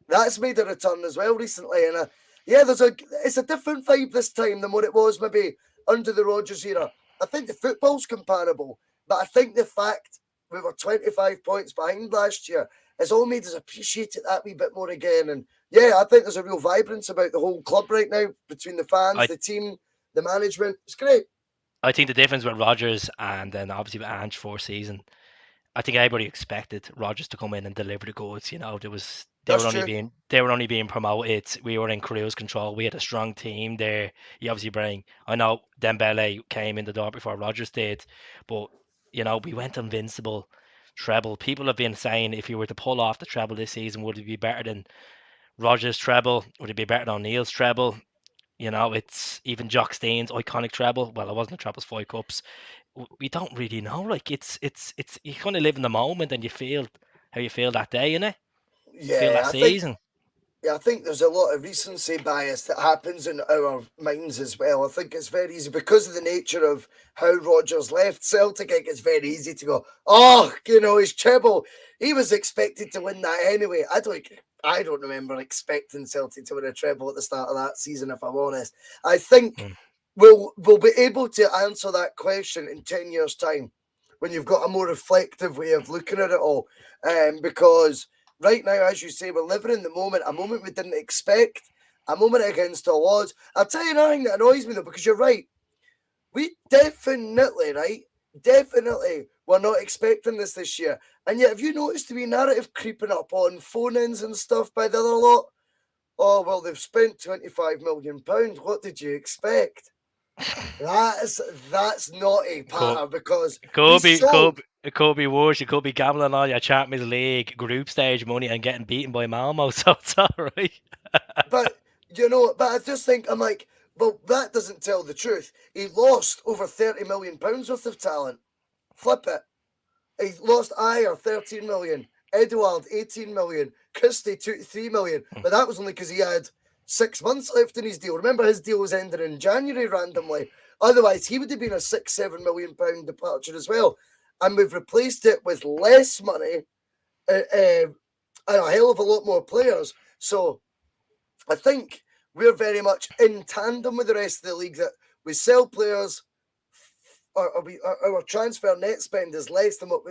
that's made a return as well recently, and yeah, it's a different vibe this time than what it was maybe under the Rodgers era. I think the football's comparable, but I think the fact we were 25 points behind last year has all made us appreciate it that wee bit more again. And yeah, I think there's a real vibrance about the whole club right now between the fans, I the team, the management. It's great. I think the difference with Rodgers and then obviously with Ange for season, I think everybody expected Rodgers to come in and deliver the goods. You know, That's true. they were only being promoted. We were in cruise control. We had a strong team there. You obviously bring. I know Dembele came in the door before Rodgers did, but you know we went invincible. Treble. People have been saying if you were to pull off the treble this season, would it be better than Rodgers' treble? Would it be better than O'Neill's treble? You know, it's even Jock Stein's iconic treble. Well, it wasn't a treble, it's 5 cups. We don't really know. Like it's you kind of live in the moment and you feel how you feel that day, innit? Feel Yeah, that I think season. Yeah, I think there's a lot of recency bias that happens in our minds as well. I think it's very easy because of the nature of how Rodgers left Celtic. I think it's very easy to go, oh, his treble. He was expected to win that anyway. I don't remember expecting Celtic to win a treble at the start of that season. If I'm honest, I think Mm. we'll be able to answer that question in 10 years' time when you've got a more reflective way of looking at it all, because right now, as you say, we're living in the moment, a moment we didn't expect, a moment against all odds. I'll tell you another thing that annoys me though, because you're right. We definitely, right? Definitely were not expecting this year. And yet, have you noticed the wee narrative creeping up on phone ins and stuff by the other lot? Oh, well, they've spent £25 million. What did you expect? That's that's naughty, Could Patter, because we could be sold. could it could be worse. You could be gambling on your Champions League group stage money and getting beaten by Malmo. So it's all right. But but I just think I'm like, well, that doesn't tell the truth. He lost over £30 million worth of talent. Flip it. He lost Ayer 13 million, Edouard 18 million, Christie 3 million, but that was only because he had 6 months left in his deal. Remember, his deal was ending in January randomly. Otherwise, he would have been a £6-7 million departure as well. And we've replaced it with less money and a hell of a lot more players. So I think we're very much in tandem with the rest of the league that we sell players, our transfer net spend is less than what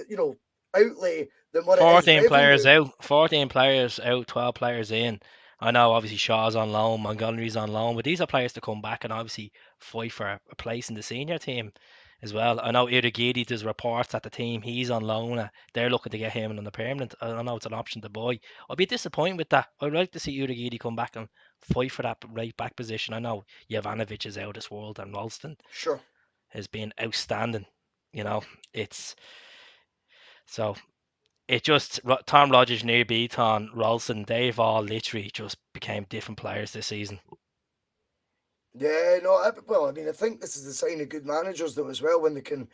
outlay than what it is 14 players revenue. out. 14 players out. 12 players in. I know obviously Shaw's on loan, Montgomery's on loan, but these are players to come back and obviously fight for a place in the senior team as well. I know Irrigidi, there's reports that the team he's on loan. They're looking to get him on the permanent. I know it's an option to buy. I'd be disappointed with that. I'd like to see Irrigidi come back and fight for that right back position. I know Jovanovic is out of this world and Ralston Sure. has been outstanding. You know, it's so it just Tom Rogers, Near Beaton, Ralston, they've all literally just became different players this season. Yeah, no, well, I mean, I think this is the sign of good managers, though, as well, when they can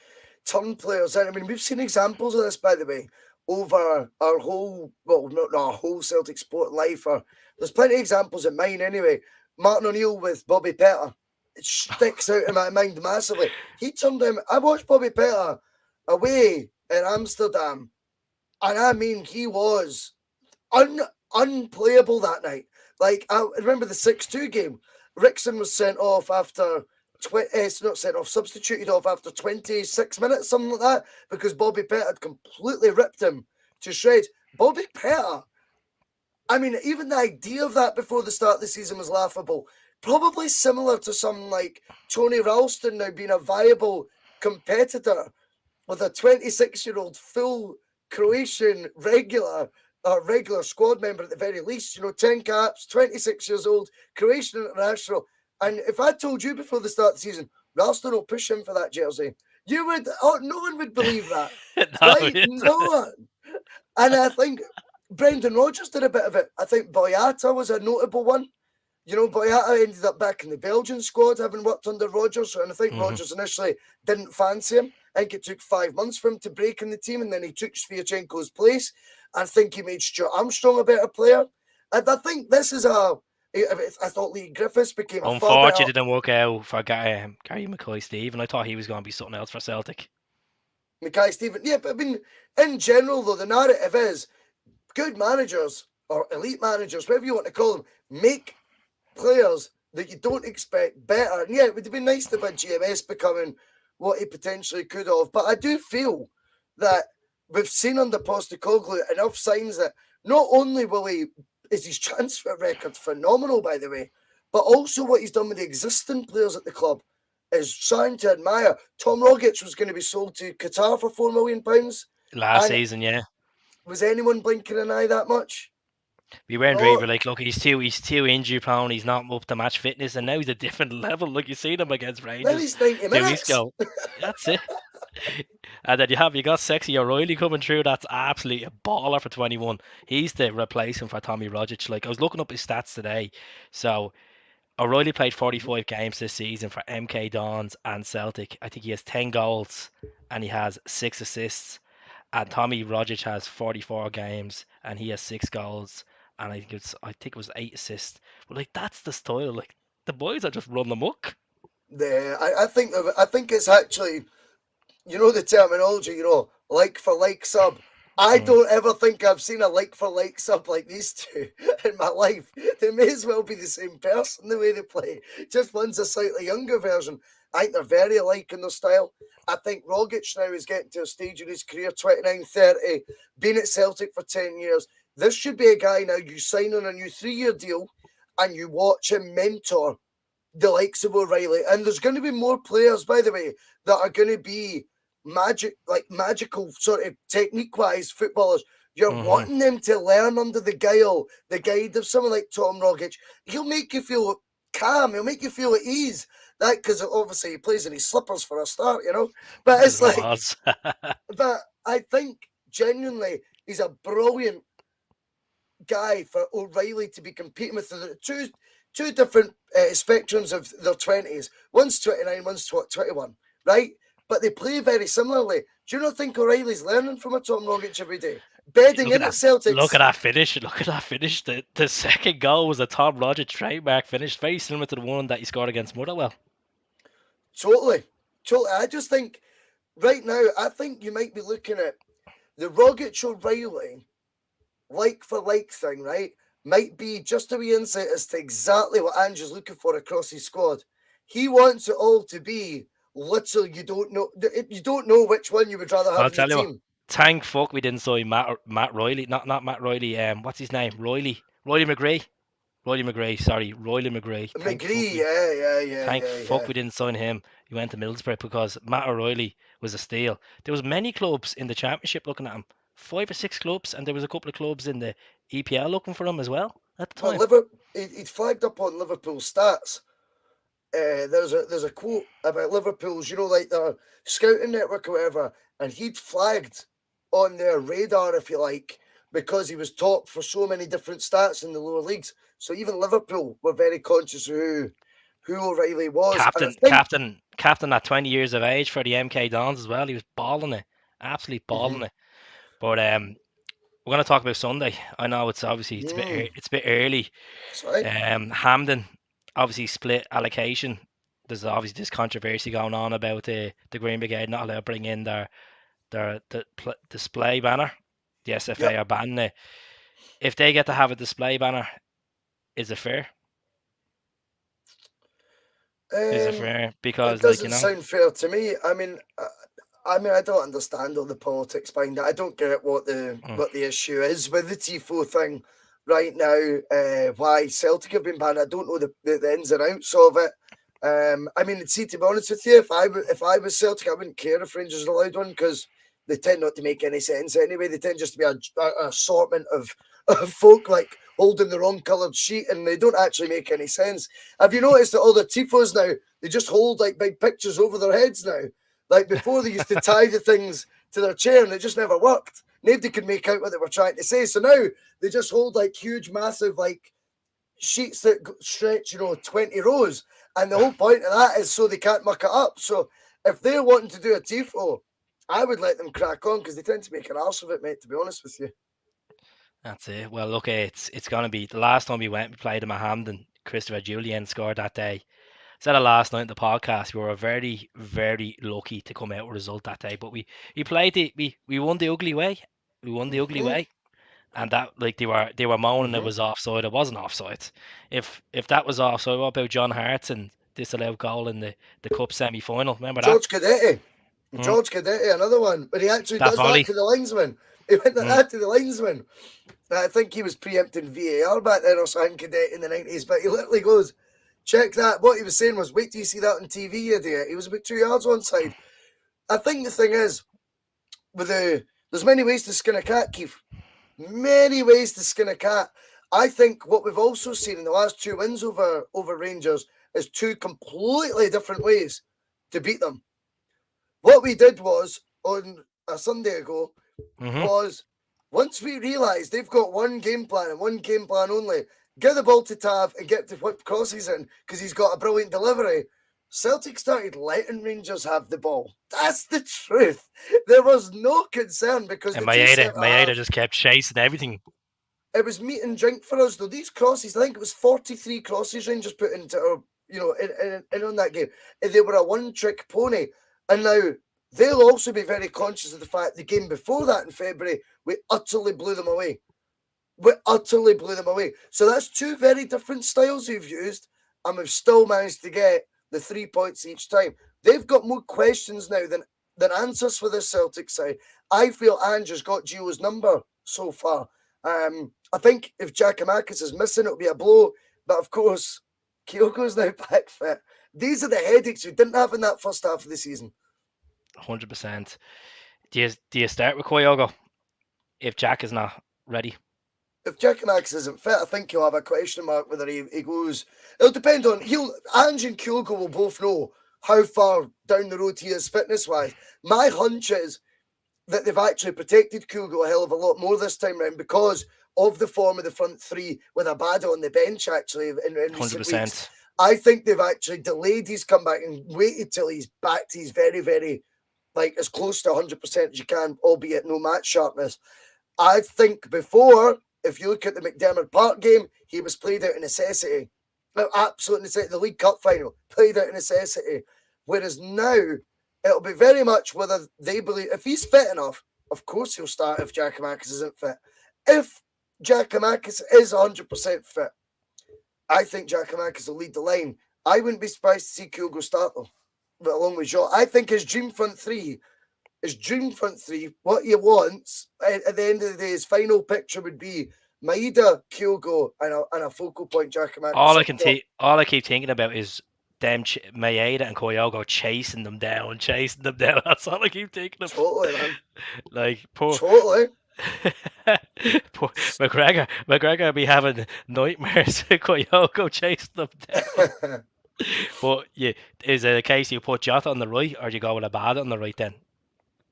turn players in. I mean, we've seen examples of this, by the way, over our whole, well, not our whole Celtic sport life. There's plenty of examples in mine, anyway. Martin O'Neill with Bobby Pettit, it sticks out in my mind massively. He turned him. I watched Bobby Pettit away in Amsterdam, and I mean, he was unplayable that night. Like, I remember the 6-2 game. Rickson was sent off after not sent off, substituted off after 26 minutes, something like that, because Bobby Pettit had completely ripped him to shreds. Bobby Pettit, I mean, even the idea of that before the start of the season was laughable. Probably similar to some like Tony Ralston now being a viable competitor with a 26-year-old full Croatian regular squad member at the very least, 10 caps, 26 years old, Croatian international. And if I told you before the start of the season, Ralston will push him for that jersey, no one would believe that, No, right? it's- No one. And I think Brendan Rodgers did a bit of it. I think Boyata was a notable one. Boyata ended up back in the Belgian squad, having worked under Rodgers, and I think Mhm. Rodgers initially didn't fancy him. I think it took 5 months for him to break in the team, and then he took Sviatchenko's place. I think he made Stuart Armstrong a better player. And I think this is I thought Lee Griffiths became a far better. Unfortunately, it didn't work out for Gary McCoy Steve, and I thought he was going to be something else for Celtic. Mackay Stephen. Yeah, but I mean, in general, though, the narrative is good managers or elite managers, whatever you want to call them, make players that you don't expect better. And yeah, it would have been nice to have GMS becoming what he potentially could have. But I do feel that we've seen under Postecoglou enough signs that not only will he is his transfer record phenomenal, by the way, but also what he's done with the existing players at the club is something to admire. Tom Rogic was going to be sold to Qatar for £4 million, Last and season, yeah. was anyone blinking an eye that much? We weren't really No. like, look, he's too injury prone, he's not up to match fitness, and now he's a different level. Like you seen him against Then Rangers he's 90 2 weeks minutes. ago. That's it. And then you got Sexy O'Reilly coming through. That's absolutely a baller for 21. He's the replacement for Tommy Rogic. Like I was looking up his stats today. So O'Reilly played 45 games this season for MK Dons and Celtic. I think he has 10 goals and he has 6 assists. And Tommy Rogic has 44 games and he has 6 goals and I think it was 8 assists. But like that's the style. Like the boys are just running amok. I think it's actually, you know, the terminology, you know, like for like sub. I Mm. don't ever think I've seen a like for like sub like these two in my life. They may as well be the same person the way they play. Just one's a slightly younger version. I think they're very alike in their style. I think Rogic now is getting to a stage in his career, 29, 30, been at Celtic for 10 years. This should be a guy now you sign on a new 3 year deal and you watch him mentor the likes of O'Reilly. And there's going to be more players, by the way, that are going to be magical sort of technique wise footballers. You're Hmm. wanting them to learn under the guide of someone like Tom Rogic. He'll make you feel calm. He'll make you feel at ease. That because obviously he plays in his slippers for a start, you know. But There's it's no like, odds. but I think genuinely he's a brilliant guy for O'Reilly to be competing with the two different spectrums of their 20s. One's 29, one's 21, right? But they play very similarly. Do you not think O'Reilly's learning from a Tom Rogic every day? Bedding Look at in at that. Look at Celtics, that finish. Look at that finish. The second goal was a Tom Rogers trademark finish, very similar to the one that he scored against Motherwell. totally. Totally. I just think right now, I think you might be looking at the Rogic O'Reilly like for like thing, right? Might be just a wee insight as to exactly what Ange's looking for across his squad. He wants it all to be little you don't know which one you would rather Well, have I'll in the tell you what. team. Thank fuck we didn't sign Matt Riley. Not Matt Riley. What's his name? Riley McGree. Riley McGree. Sorry, Riley McGree. McGree, yeah, Thank fuck yeah. we didn't sign him. He went to Middlesbrough because Matt O'Reilly was a steal. There was many clubs in the Championship looking at him, 5 or 6 clubs, and there was a couple of clubs in the EPL looking for him as well at the Well, time. he'd flagged up on Liverpool stats. There's a quote about Liverpool's, you know, like their scouting network or whatever, and he'd flagged on their radar, if you like, because he was top for so many different stats in the lower leagues. So even Liverpool were very conscious of who O'Reilly was, and I Captain, think captain, captain at 20 years of age for the MK Dons as well. He was balling it, absolutely balling mhm, it. But we're going to talk about Sunday. I know it's obviously it's a bit early. sorry, Hamden obviously split allocation. There's obviously this controversy going on about the Green Brigade not allowed to bring in their display banner. The SFA yep. are banning it. If they get to have a display banner, is it fair? Is it Um, fair? it Because like doesn't sound fair to me. I mean, I don't understand all the politics behind it. I don't get mm, what the issue is with the Tifo thing right now. Why Celtic have been banned, I don't know the ins and outs of it. I mean, see, to be honest with you, if I was Celtic, I wouldn't care if Rangers are allowed one because they tend not to make any sense anyway. They tend just to be a assortment of folk like holding the wrong coloured sheet, and they don't actually make any sense. Have you noticed that all the tifos now they just hold like big pictures over their heads now? Like before, they used to tie the things to their chair, and it just never worked. Nobody could make out what they were trying to say. So now they just hold like huge, massive like sheets that stretch, 20 rows. And the whole point of that is so they can't muck it up. So if they're wanting to do a tifo, I would let them crack on because they tend to make an arse of it, mate. To be honest with you. that's it. Well, look, it's gonna be the last time we went. We played in Hamden. Christopher Julian scored that day. said it last night in the podcast. We were very, very lucky to come out with a result that day, but we played we won the ugly way. We won the ugly Mm-hmm. way, and that like they were moaning it Mm-hmm. was offside. It wasn't offside. If that was offside, what about John Hart's and disallowed goal in the cup semi final? Remember that? George Cadetti. Mm, George Cadetti, another one. But he actually that does that volley. to the linesman. He went like Mm, that to the linesman. I think he was preempting VAR back then or something, Cadetti in the 90s. But he literally goes, check that. What he was saying was, wait till you see that on TV, you idiot. He was about 2 yards onside. I think the thing is, there's many ways to skin a cat, Keith. Many ways to skin a cat. I think what we've also seen in the last two wins over Rangers is two completely different ways to beat them. What we did was on a Sunday ago hmm was once we realised they've got one game plan and one game plan only, get the ball to Tav and get to whip crosses in because he's got a brilliant delivery. Celtic started letting Rangers have the ball. That's the truth. There was no concern because And the two centre Maeda halves, just kept chasing everything. it was meat and drink for us though. These crosses, I think it was 43 crosses Rangers put into our, in on that game. They were a one-trick pony. And now they'll also be very conscious of the fact the game before that in February, we utterly blew them away. We utterly blew them away. So that's two very different styles we've used, and we've still managed to get the 3 points each time. They've got more questions now than answers for the Celtic side. I feel Ange has got Gio's number so far. I think if Giakoumakis is missing, it'll be a blow. But of course, Kyogo's now back fit. These are the headaches we didn't have in that first half of the season. 100%. Do you start with Kyogo if Jack is not ready? If Giakoumakis isn't fit, I think he'll have a question mark whether he goes. It'll depend on Ange and Kyogo will both know how far down the road he is fitness wise. My hunch is that they've actually protected Kyogo a hell of a lot more this time round because of the form of the front three with Abada on the bench actually in recent weeks. 100%. I think they've actually delayed his comeback and waited till he's back to his very, very, like, as close to 100% as you can, albeit no match sharpness. I think before, if you look at the McDermott Park game, he was played out of necessity. No, absolute necessity. The League Cup final, played out of necessity. Whereas now, it'll be very much whether they believe, if he's fit enough, of course he'll start if Giakoumakis isn't fit. If Giakoumakis is 100% fit, I think Giakoumakis will lead the line. I wouldn't be surprised to see Kyogo start though, but along with Shaw. I think his dream front three, what he wants at the end of the day, his final picture would be Maeda, Kyogo, and a focal point Giakoumakis up top. All I keep thinking about is them Maeda and Kyogo chasing them down, chasing them down. That's all I keep thinking of. Totally, man. Like poor, Totally. poor McGregor be having nightmares. Kyogo chasing them down. But yeah, is it a case you put Jota on the right, or do you go with a bad on the right then?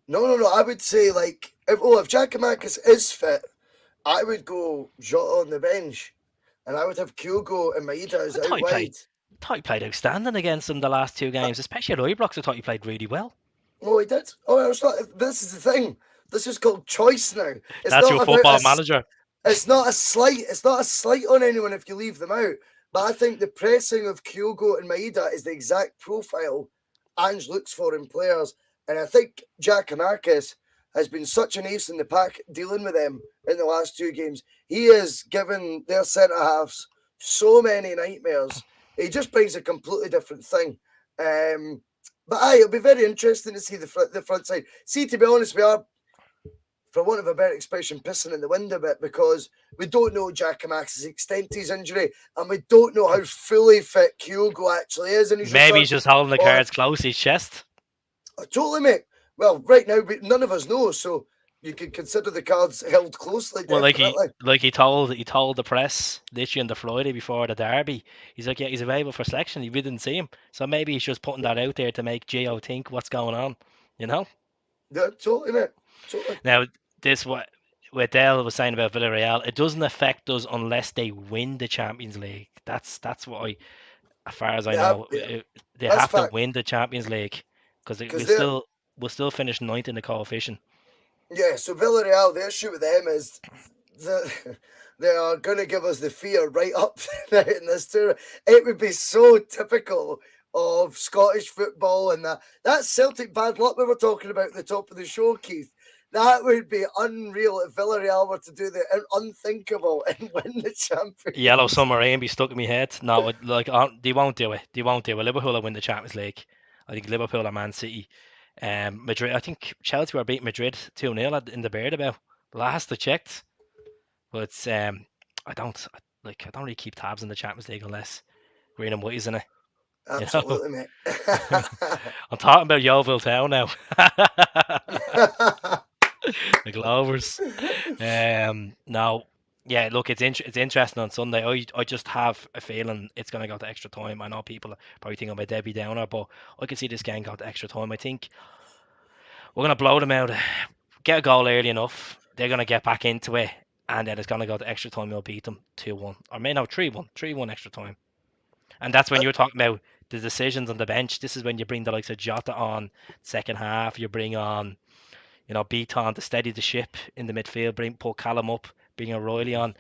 No. I would say if Giakoumakis is fit, I would go Jota on the bench, and I would have Kyogo and Maeda as I thought out he played. wide. Thought he played outstanding against them the last two Uh, games, especially at Ibrox. I thought he played really well. Oh, he did. Oh, it's not. This is the thing. This is called choice now. It's That's your not about football us. manager. It's not a slight. It's not a slight on anyone if you leave them out. But I think the pressing of Kyogo and Maeda is the exact profile Ange looks for in players, and I think Giakoumakis has been such an ace in the pack dealing with them in the last two games. He has given their centre halves so many nightmares. He just brings a completely different thing. But it'll be very interesting to see the front side. See, to be honest, we are, for want of a better expression, pissing in the wind a bit because we don't know Giakoumakis' extent to his injury, and we don't know how fully fit Kyogo actually is in his Maybe return. he's just holding the Or cards close to his chest. totally, mate. Well, right now, none of us know, so you could consider the cards held closely, Well, definitely. he told the press literally on the Friday before the derby. He's like, yeah, he's available for selection. We didn't see him, so maybe he's just putting that out there to make Gio think what's going on. You know. Yeah, totally, mate. Totally. Now, this what Dale was saying about Villarreal, it doesn't affect us unless they win the Champions League. That's what as far as I know, Yeah, they that's have to fact. win the Champions League because Because they're, we'll still finish ninth in the coefficient. yeah, so Villarreal, the issue with them is they are going to give us the fear right up in this tour. It would be so typical of Scottish football, and that's Celtic bad luck we were talking about at the top of the show, Keith. That would be unreal if Villarreal were to do the unthinkable and win the Yellow Champions. submarine be stuck in my head. No, like they won't do it. They won't do it. Liverpool will win the Champions League. I think Liverpool or Man City. Madrid. I think Chelsea were beating Madrid 2-0 in the Bernabeu. Last I checked, but I don't I don't really keep tabs on the Champions League unless green and white is in it. You know, Absolutely, mate. I'm talking about Yeovil Town now. The Glovers. Now, yeah, look, it's interesting on Sunday. I just have a feeling it's going to go to extra time. I know people probably think I'm a Debbie Downer, but I can see this game go to extra time. I think we're going to blow them out, get a goal early enough. They're going to get back into it, and then it's going to go to extra time. We'll beat them 2-1, or maybe no 3-1, 3-1 extra time. And that's when you're talking about the decisions on the bench. This is when you bring the likes of Jota on second half. You bring on Beaton to steady the ship in the midfield, pull Callum up, bring O'Reilly on.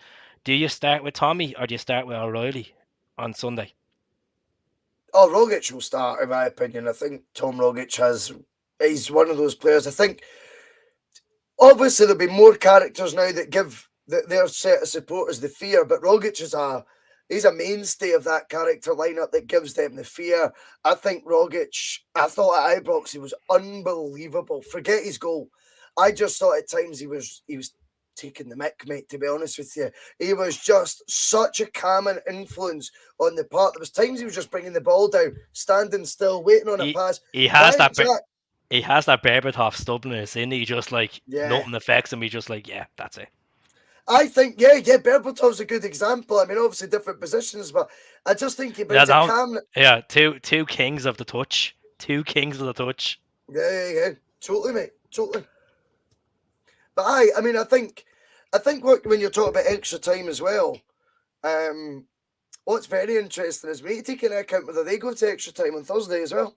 Do you start with Tommy or do you start with O'Reilly on Sunday? Oh, Rogic will start, in my opinion. I think Tom Rogic he's one of those players. I think obviously there'll be more characters now that give their set of supporters the fear, but Rogic he's a mainstay of that character lineup that gives them the fear. I think Rogic, I thought at Ibrox he was unbelievable. Forget his goal. I just thought at times he was taking the mick, mate, to be honest with you. He was just such a calming influence on the part. There was times he was just bringing the ball down, standing still, waiting on a pass. He has that he has that Berbatov stubbornness in. He just nothing affects him. He just yeah, that's it. I think, yeah, Berbatov's a good example. I mean, obviously different positions, but I just think he brings a calm. Yeah, two kings of the touch. Two kings of the touch. Yeah. Totally, mate. Totally. But I mean, I think when you're talking about extra time as well, what's very interesting is we need to take into account whether they go to extra time on Thursday as well.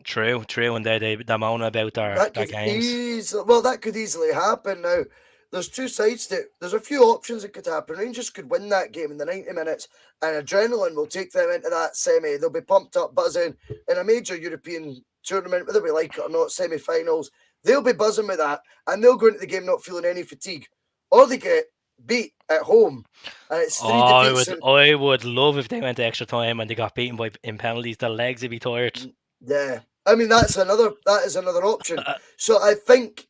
True, and they're moaning about their games. That could easily happen. Now, there's two sides to it. There's a few options that could happen. Rangers could win that game in the 90 minutes, and adrenaline will take them into that semi. They'll be pumped up, buzzing in a major European tournament, whether we like it or not, semi-finals. They'll be buzzing with that, and they'll go into the game not feeling any fatigue. Or they get beat at home, and it's three defeats. I would love if they went to extra time and they got beaten in penalties. Their legs would be tired. Yeah. I mean, that is another option. So I think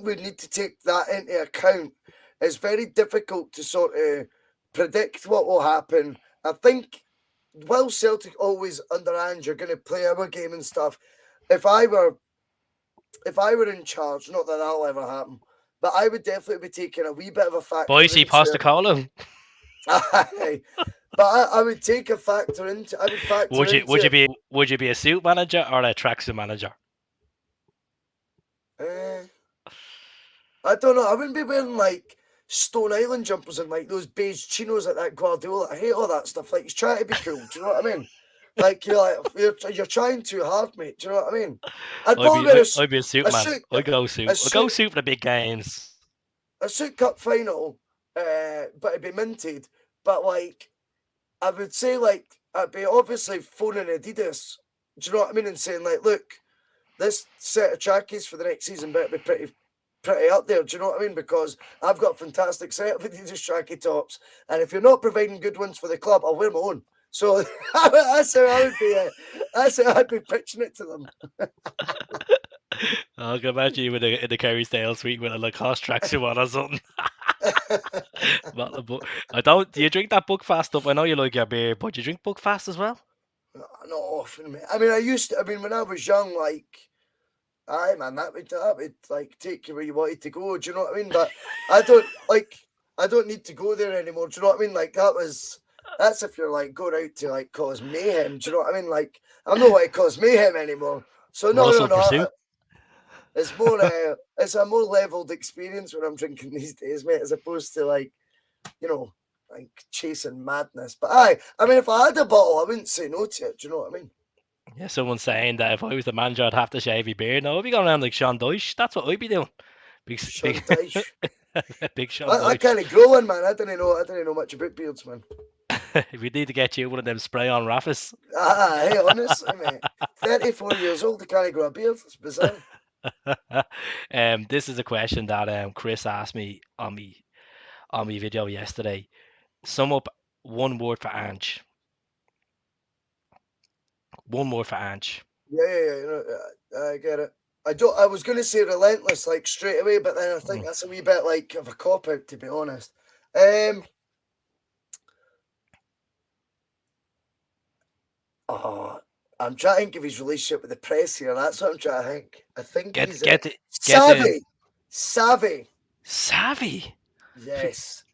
we need to take that into account. It's very difficult to sort of predict what will happen. I think while Celtic always under Ange are going to play our game and stuff, if I were in charge, not that that'll ever happen, but I would definitely be taking a wee bit of a factor. Boise Postecoglou. But I would take a factor into. I would factor. Would you be a suit manager or a tracksuit manager? I don't know. I wouldn't be wearing Stone Island jumpers and those beige chinos like that Guardiola. I hate all that stuff. He's trying to be cool. Do you know what I mean? You're trying too hard, mate. Do you know what I mean? I'd be a suit man. I'd go suit. I'd go suit for the big games. A suit cup final, but it'd be minted. But I would say I'd be obviously phoning Adidas. Do you know what I mean? And saying look, this set of trackies for the next season better be pretty up there. Do you know what I mean? Because I've got a fantastic set of Adidas tracky tops, and if you're not providing good ones for the club, I'll wear my own. So that's how I would be. That's how I'd be pitching it to them. I can imagine you in the Kerry Stale suite with a Lacoste tracksuit on or something. Do you drink that Buckfast stuff? I know you like your beer, but do you drink Buckfast as well? No, not often, mate. I mean, when I was young, aye, man, that would take you where you wanted to go. Do you know what I mean? But I don't need to go there anymore. Do you know what I mean? That's if you're going out to cause mayhem. Do you know what I mean? I'm not want to cause mayhem anymore. So no. It's more it's a more leveled experience when I'm drinking these days, mate, as opposed to chasing madness. But I mean, if I had a bottle, I wouldn't say no to it. Do you know what I mean? Yeah, someone's saying that if I was the manager, I'd have to shave my beard. No, I'd be going around like Sean Dyche. That's what I'd be doing. Sean Dyche. Big Sean Dyche. I can't grow one, man. I didn't know much about beards, man. We need to get you one of them spray-on raffles. Hey, honestly, mate. 34 years old, I can't grow a beard. It's bizarre. This is a question that Chris asked me on me video yesterday. Sum up one word for Ange. One word for Ange. Yeah. I get it. I don't. I was going to say relentless, like straight away, but then I think Mm. that's a wee bit like of a cop out, to be honest. Um. Oh, I'm trying to think of his relationship with the press here. That's what I'm trying to think. I think Get he's get the get the savvy. Savvy. savvy. Yes.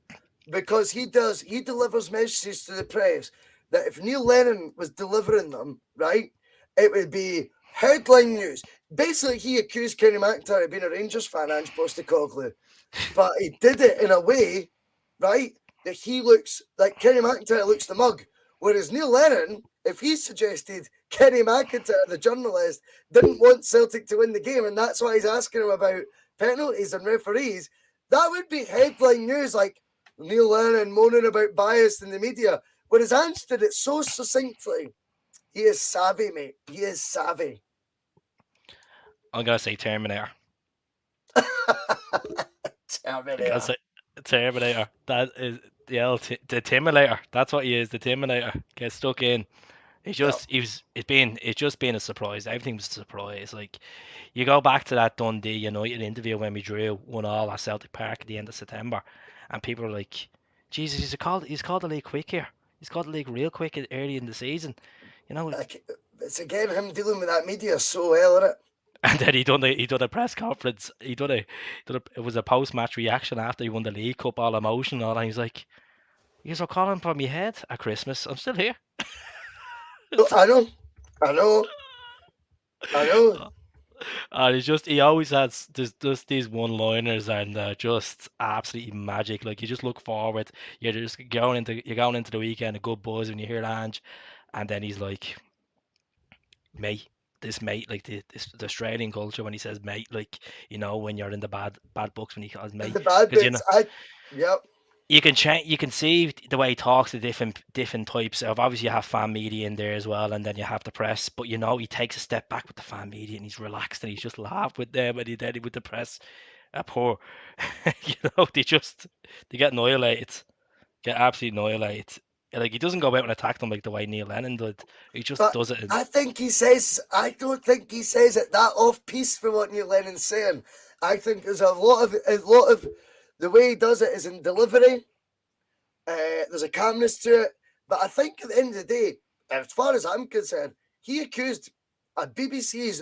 Because he delivers messages to the press that if Neil Lennon was delivering them, right, it would be headline news. Basically, he accused Kenny McIntyre of being a Rangers fan, Ange Postecoglou, but he did it in a way, right, that he looks like Kenny McIntyre looks the mug. Whereas Neil Lennon, if he suggested Kenny McIntyre, the journalist, didn't want Celtic to win the game, and that's why he's asking him about penalties and referees, that would be headline news like Neil Lennon moaning about bias in the media. Whereas Ange did it so succinctly. He is savvy, mate. He is savvy. I'm gonna say Terminator. I'm gonna Terminator. say Terminator. That is the Timulator. That's what he is. The Timulator. Get stuck in. Yeah. It's just been a surprise. Everything was a surprise. Like you go back to that Dundee United interview when we drew 1-1 at Celtic Park at the end of September, and people were like, "Jesus, he's called the league quick here. He's called the league real quick early in the season." You know, Like, it's again him dealing with that media so well, isn't it? and then he done a press conference. It was a post match reaction after he won the League Cup, all emotional, and he's like, "You are calling from my head at Christmas. I'm still here." Oh, I know. I know. I know. And it's just he always has just these one-liners and just absolutely magic. Like you just look forward, you're going into the weekend a good buzz when you hear Ange, and then he's like, mate, this mate, like the Australian culture when he says mate, like when you're in the bad books when he calls And mate, the bad because bits, yep. you can see the way he talks to different types of, obviously you have fan media in there as well, and then you have the press, but he takes a step back with the fan media and he's relaxed and he's just laughed with them, and he did it with the press. Poor, they get annihilated, get absolutely annihilated. Like he doesn't go out and attack them like the way Neil Lennon did. He just But does it. I don't think he says it that off piece from what Neil Lennon's saying. I think there's a lot of the way he does it is in delivery. There's a calmness to it. But I think at the end of the day, as far as I'm concerned, he accused a BBC's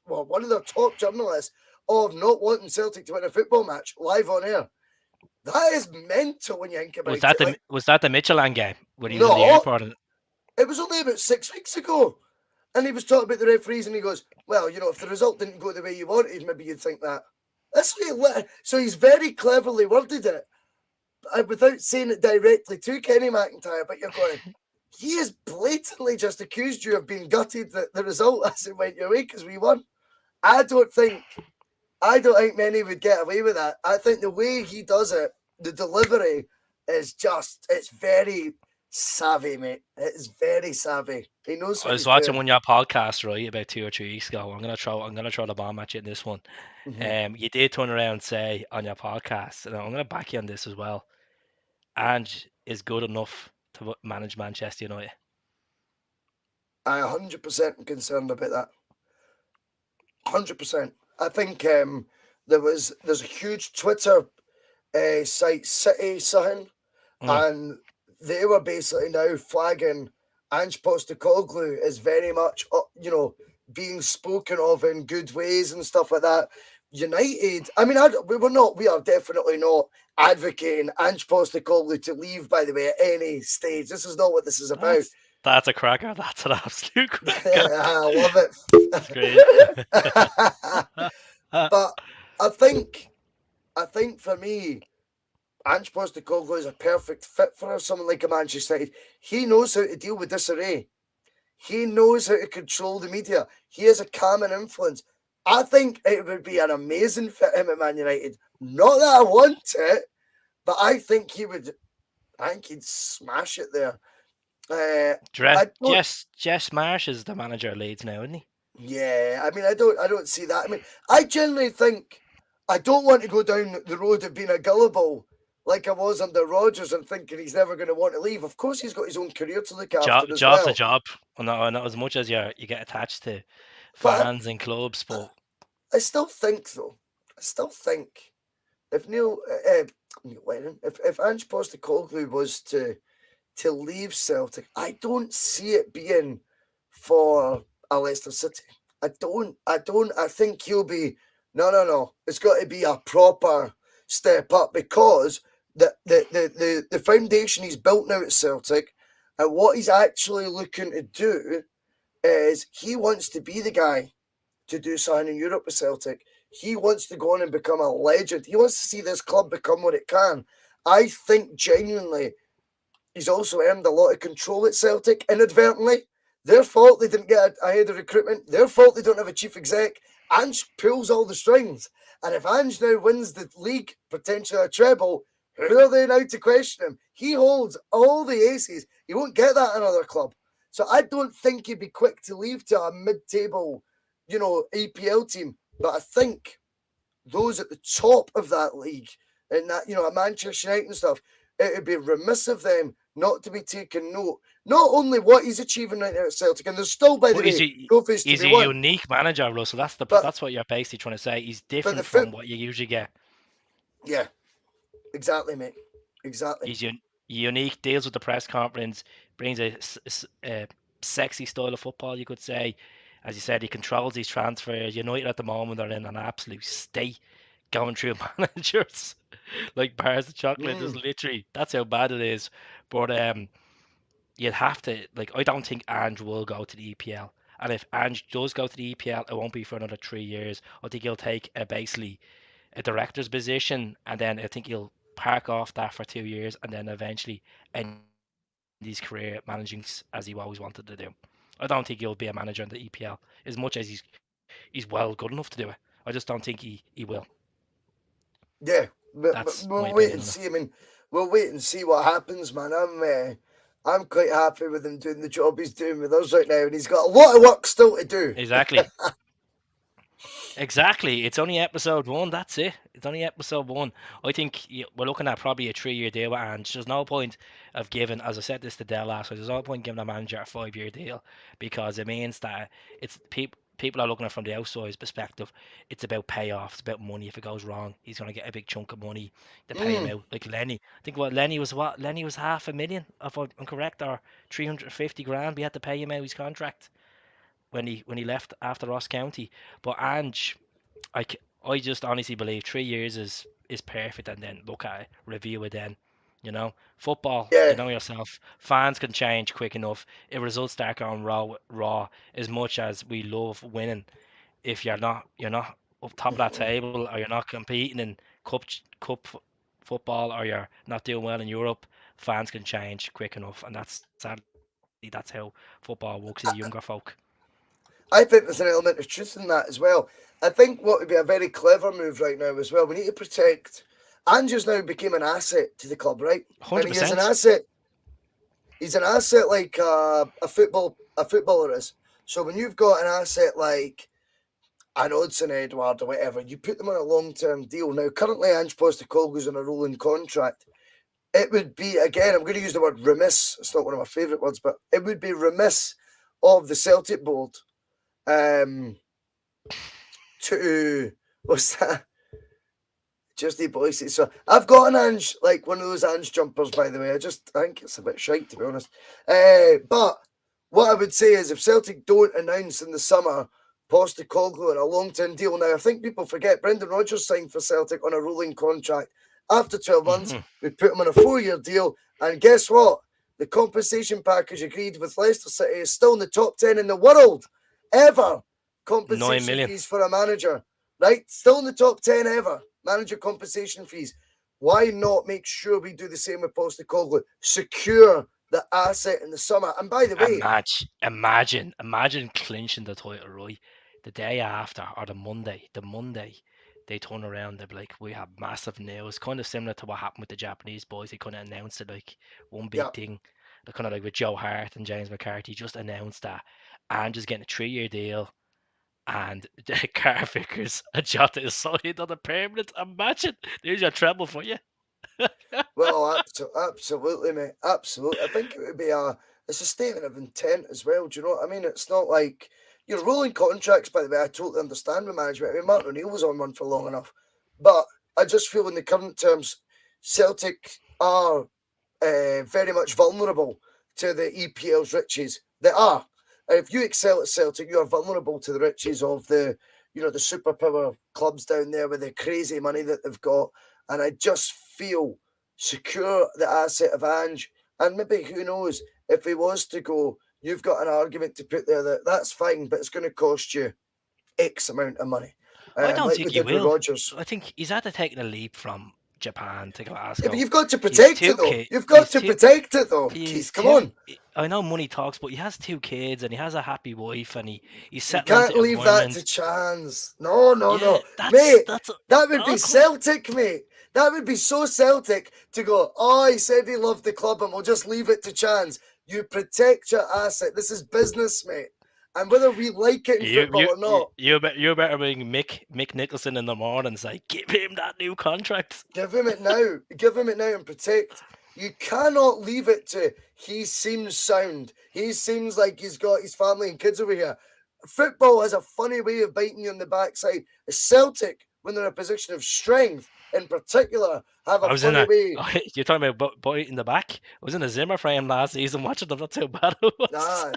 one of their top journalists of not wanting Celtic to win a football match live on air. That is mental when you think about it. Like, Was that the Michelin game when he was in the no, airport? And it was only about 6 weeks ago. And he was talking about the referees, and he goes, "Well, if the result didn't go the way you wanted, maybe you'd think that." That's what so he's very cleverly worded it, without saying it directly to Kenny McIntyre. But you're going, he has blatantly just accused you of being gutted that the result hasn't went your way because we won. I don't think many would get away with that. I think the way he does it, the delivery is it's very savvy, mate. It is very savvy. He knows I what was he's watching doing. one of your podcasts right about 2 or 3 weeks ago. I'm gonna throw the bomb at you in this one. Mm-hmm. You did turn around and say on your podcast, and I'm gonna back you on this as well. Ange is good enough to manage Manchester United. I 100% am concerned about that. 100%. I think there's a huge Twitter site, City something, Mm. and they were basically now flagging Ange Postecoglou is very much, being spoken of in good ways and stuff like that. United, I mean, we are definitely not advocating Ange Postecoglou to leave, by the way, at any stage. This is not what this is about. That's a cracker. That's an absolute cracker. I love it. That's great. But I think for me, Ange Postecoglou is a perfect fit for someone like a Manchester United. He knows how to deal with disarray. He knows how to control the media. He has a calming influence. I think it would be an amazing fit him at Man United. Not that I want it, but I think he would I think he'd smash it there. Uh, I don't. Jess Marsh is the manager of Leeds now, isn't he? Yeah, I mean, I don't see that. I mean, I generally think I don't want to go down the road of being a gullible like I was under Rodgers and thinking he's never going to want to leave. Of course, he's got his own career to look after as Job's a well. job, and not as much as you get attached to But fans and clubs, but I still think, though, I still think if Neil Lennon, if Ange Postecoglou was to leave Celtic, I don't see it being for a Leicester City. I don't. I think he'll be no. It's got to be a proper step up because the foundation he's built now at Celtic and what he's actually looking to do is he wants to be the guy to do something in Europe with Celtic. He wants to go on and become a legend. He wants to see this club become what it can. I think genuinely he's also earned a lot of control at Celtic inadvertently. Their fault they didn't get ahead of recruitment. Their fault they don't have a chief exec. Ange pulls all the strings. And if Ange now wins the league, potentially a treble, who are they now to question him? He holds all the aces. He won't get that in another club. So I don't think he'd be quick to leave to a mid-table, APL team. But I think those at the top of that league and that, a Manchester United and stuff, it would be remiss of them not to be taking note. Not only what he's achieving right now at Celtic, and there's still, by the but way, trophies to he's be a won. unique manager, Russell. But That's what you're basically trying to say. He's but the different fit, from what you usually get. yeah, exactly, mate, exactly. He's unique, deals with the press conference, brings a sexy style of football, you could say. As you said, he controls these transfers. United at the moment are in an absolute state, going through managers like bars of chocolate. Just Mm, literally, that's how bad it is. But you'd have to like. I don't think Ange will go to the EPL. And if Ange does go to the EPL, it won't be for another 3 years. I think he'll take basically a director's position, and then I think he'll park off that for 2 years, and then eventually end his career managing as he always wanted to do. I don't think he'll be a manager in the EPL as much as he's well good enough to do it. I just don't think he will. yeah, but That's my we'll wait opinion and on it. see. I mean, we'll wait and see what happens, man. I'm quite happy with him doing the job he's doing with us right now, and he's got a lot of work still to do. Exactly. Exactly. It's only episode one. That's it. It's only episode one. I think we're looking at probably a 3 year deal, and there's no point of giving, as I said this to Dell last week, there's no point giving a manager a 5 year deal because it means that it's people are looking at it from the outside perspective. It's about payoff. It's about money. If it goes wrong, he's going to get a big chunk of money to pay him Mm, out. Like Lenny, I think Lenny was 500,000, if I'm correct, or 350 grand. We had to pay him out his contract when he left after Ross County. But Ange, I, I just honestly believe 3 years is perfect, and then look at it, review it then. Football, yeah, you know yourself. Fans can change quick enough. If results start going raw. As much as we love winning, if you're not up top of that table, or you're not competing in football, or you're not doing well in Europe, fans can change quick enough, and that's sadly that's how football works in the younger folk. I think there's an element of truth in that as well. I think what would be a very clever move right now as well. We need to protect. Andrews now became an asset to the club, right? And he is an 100%. asset. He's an asset like a footballer is. So when you've got an asset like an Odson Edward or whatever, you put them on a long term deal. Now currently Ange Postecoglou's on a rolling contract. It would be again. I'm going to use the word remiss. It's not one of my favourite words, but it would be remiss of the Celtic board um, to what's that? Just the BOYCE. So I've got an Ange, like one of those Ange jumpers, by the way. I think it's a bit shite to be honest. But what I would say is if Celtic don't announce in the summer Postecoglou on a long-term deal, now I think people forget Brendan Rodgers signed for Celtic on a rolling contract. After 12 months, Mhm. we put him on a 4 year deal, and guess what? The compensation package agreed with Leicester City is still in the top 10 in the world ever. 9 Compensation million. fees for a manager, right? Still in the top 10 ever. Manager compensation fees. Why not make sure we do the same with Postecoglou? Secure the asset in the summer. And by the way, Imagine clinching the title right the day after, or the Monday, they turn around, they're like, we have massive news, kind of similar to what happened with the Japanese boys. They kind of announced it like one big Yeah. thing, like kind of like with Joe Hart and James McCarthy, just announced that Ange getting a 3 year deal, and the car figures and Jota is signed on a permanent. Imagine there's your treble for you. Well, absolutely, mate. Absolutely. I think it would be it's a statement of intent as well. Do you know what I mean? It's not like rolling contracts. By the way, I totally understand with management. I mean, Martin O'Neill was on one for long enough, but I just feel in the current terms, Celtic are very much vulnerable to the EPL's riches. They are. And if you excel at Celtic, you are vulnerable to the riches of the superpower clubs down there with the crazy money that they've got. And I just feel secure the asset of Ange. And maybe who knows if he was to go, you've got an argument to put there that's fine, but it's going to cost you X amount of money, I don't like we think he did with will. Rogers. I think he's had to take a leap from Japan to Yeah, but Glasgow. you've got to He's protect it two though. kid. You've got He's to two. protect it though, He's Keith. Come two. on. I know money talks, but he has 2 kids and he has a happy wife and he's You settling into can't leave that to environment. chance. No, no, Yeah, no. that's Mate, that's. that would be I'll come. Celtic, mate. That would be so Celtic to go, oh, he said he loved the club and we'll just leave it to chance. You protect your asset. This is business, mate. And whether we like it in You football you or you not, you better bring Mick Nicholson in the morning and say, give him that new contract. give him it now. Give him it now and protect. You cannot leave it to he seems sound. He seems like he's got his family and kids over here. Football has a funny way of biting you on the backside. Celtic, when they're in a position of strength, in particular, have a I was in funny a. way. You're talking about Boy in the back. I was in a Zimmer frame last season watching them. That's how bad it was. Aye.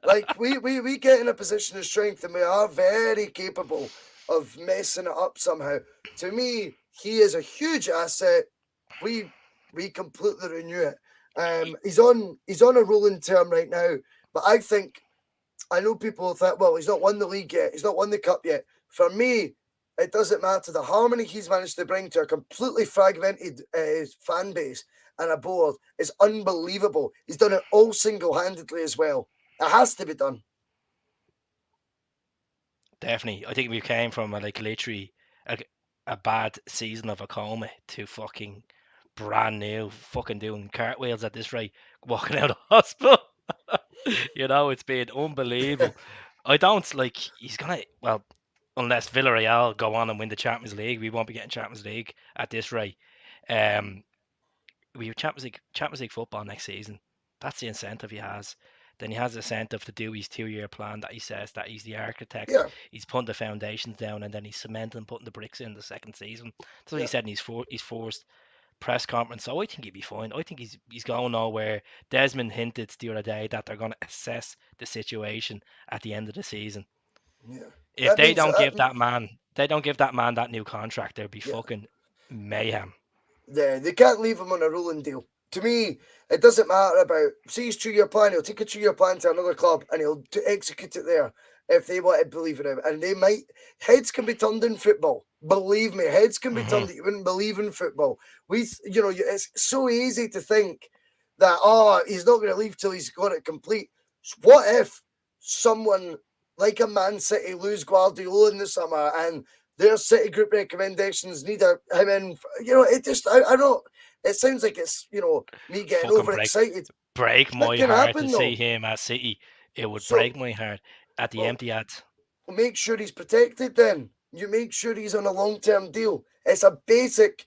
Like we get in a position of strength and we are very capable of messing it up somehow. To me, he is a huge asset. We we completely renew it. He's on a rolling term right now, but I know people think, well, he's not won the league yet, he's not won the cup yet. For me, it doesn't matter. The harmony he's managed to bring to a completely fragmented fan base and a board is unbelievable. He's done it all single-handedly as well. It has to be done. Definitely, I think we came from like literally a, a bad season of a coma to fucking brand new, fucking doing cartwheels at this rate, walking out of hospital. It's been unbelievable. I don't like he's gonna well, unless Villarreal go on and win the Champions League, we won't be getting Champions League at this rate. Um, we have Champions League football next season. That's the incentive he has. Then he has the incentive to do his 2 year plan that he says that he's the architect. Yeah, He's putting the foundations down and then he's cementing, putting the bricks in the second season. That's what he yeah, said in his first press conference. So I think he'd be fine. I think he's going nowhere. Desmond hinted the other day that they're going to assess the situation at the end of the season. yeah. If That they means don't that give means that man, they don't give that man that new contract, there'd be yeah. fucking mayhem. They can't leave him on a rolling deal. To me, it doesn't matter about see his 2 year plan. He'll take a 2 year plan to another club and he'll execute it there if they want to believe in him. And they might heads can be turned in football. Believe me, heads can be Hmm. turned that you wouldn't believe in football. It's so easy to think that he's not going to leave till he's got it complete. What if someone like a Man City lose Guardiola in the summer and their City group recommendations need him in? It just I don't. It sounds like it's me getting Fucking overexcited. break That my can heart to happen see though. him at City. It would So break my heart at the well, empty ads. make sure he's protected. Then you make sure he's on a long-term deal. It's a basic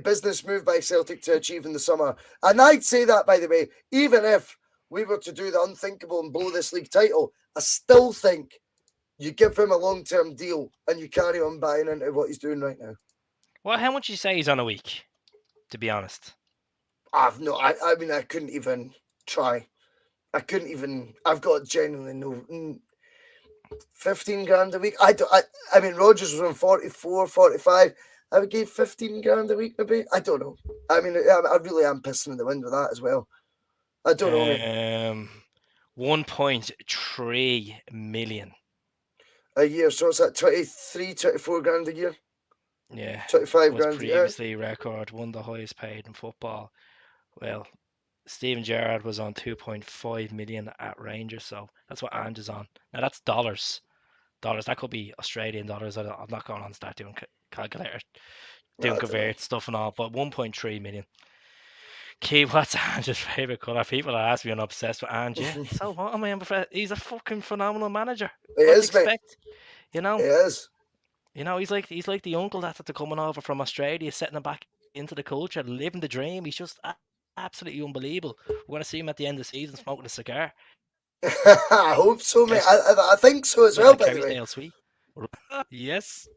business move by Celtic to achieve in the summer. And I'd say that, by the way, even if we were to do the unthinkable and blow this league title, I still think you give him a long-term deal and you carry on buying into what he's doing right now. Well, how much you say he's on a week? To be honest, I mean, I couldn't even try. I couldn't even. I've got genuinely no 15 grand a week. I mean, Rogers was on 44, 45. I would give 15 grand a week, maybe. I don't know. I mean, I really am pissing in the wind with that as well. I don't know, mate. um, 1.3 million. A year, so it's at 23, 24 grand a year, Yeah, 25 was grand a year. previously record one of the highest paid in football. Well, Steven Gerrard was on 2.5 million at Rangers, so that's what Ange is on. Now that's dollars. dollars. That could be Australian dollars. I'm not going on to start doing calculator, doing I don't know. convert stuff and all. But 1.3 million. Key, what's Ange's favorite color? People are asking me, I'm obsessed with Ange. Yeah. So what am I? He's a fucking phenomenal manager. He What do you is, mate. expect? You know. He is. He's like the uncle that's after coming over from Australia, setting him back into the culture, living the dream. He's just absolutely unbelievable. We're going to see him at the end of the season smoking a cigar I hope so, mate. I think so as with a well, by the way. Kerrysdale sweet. Yes.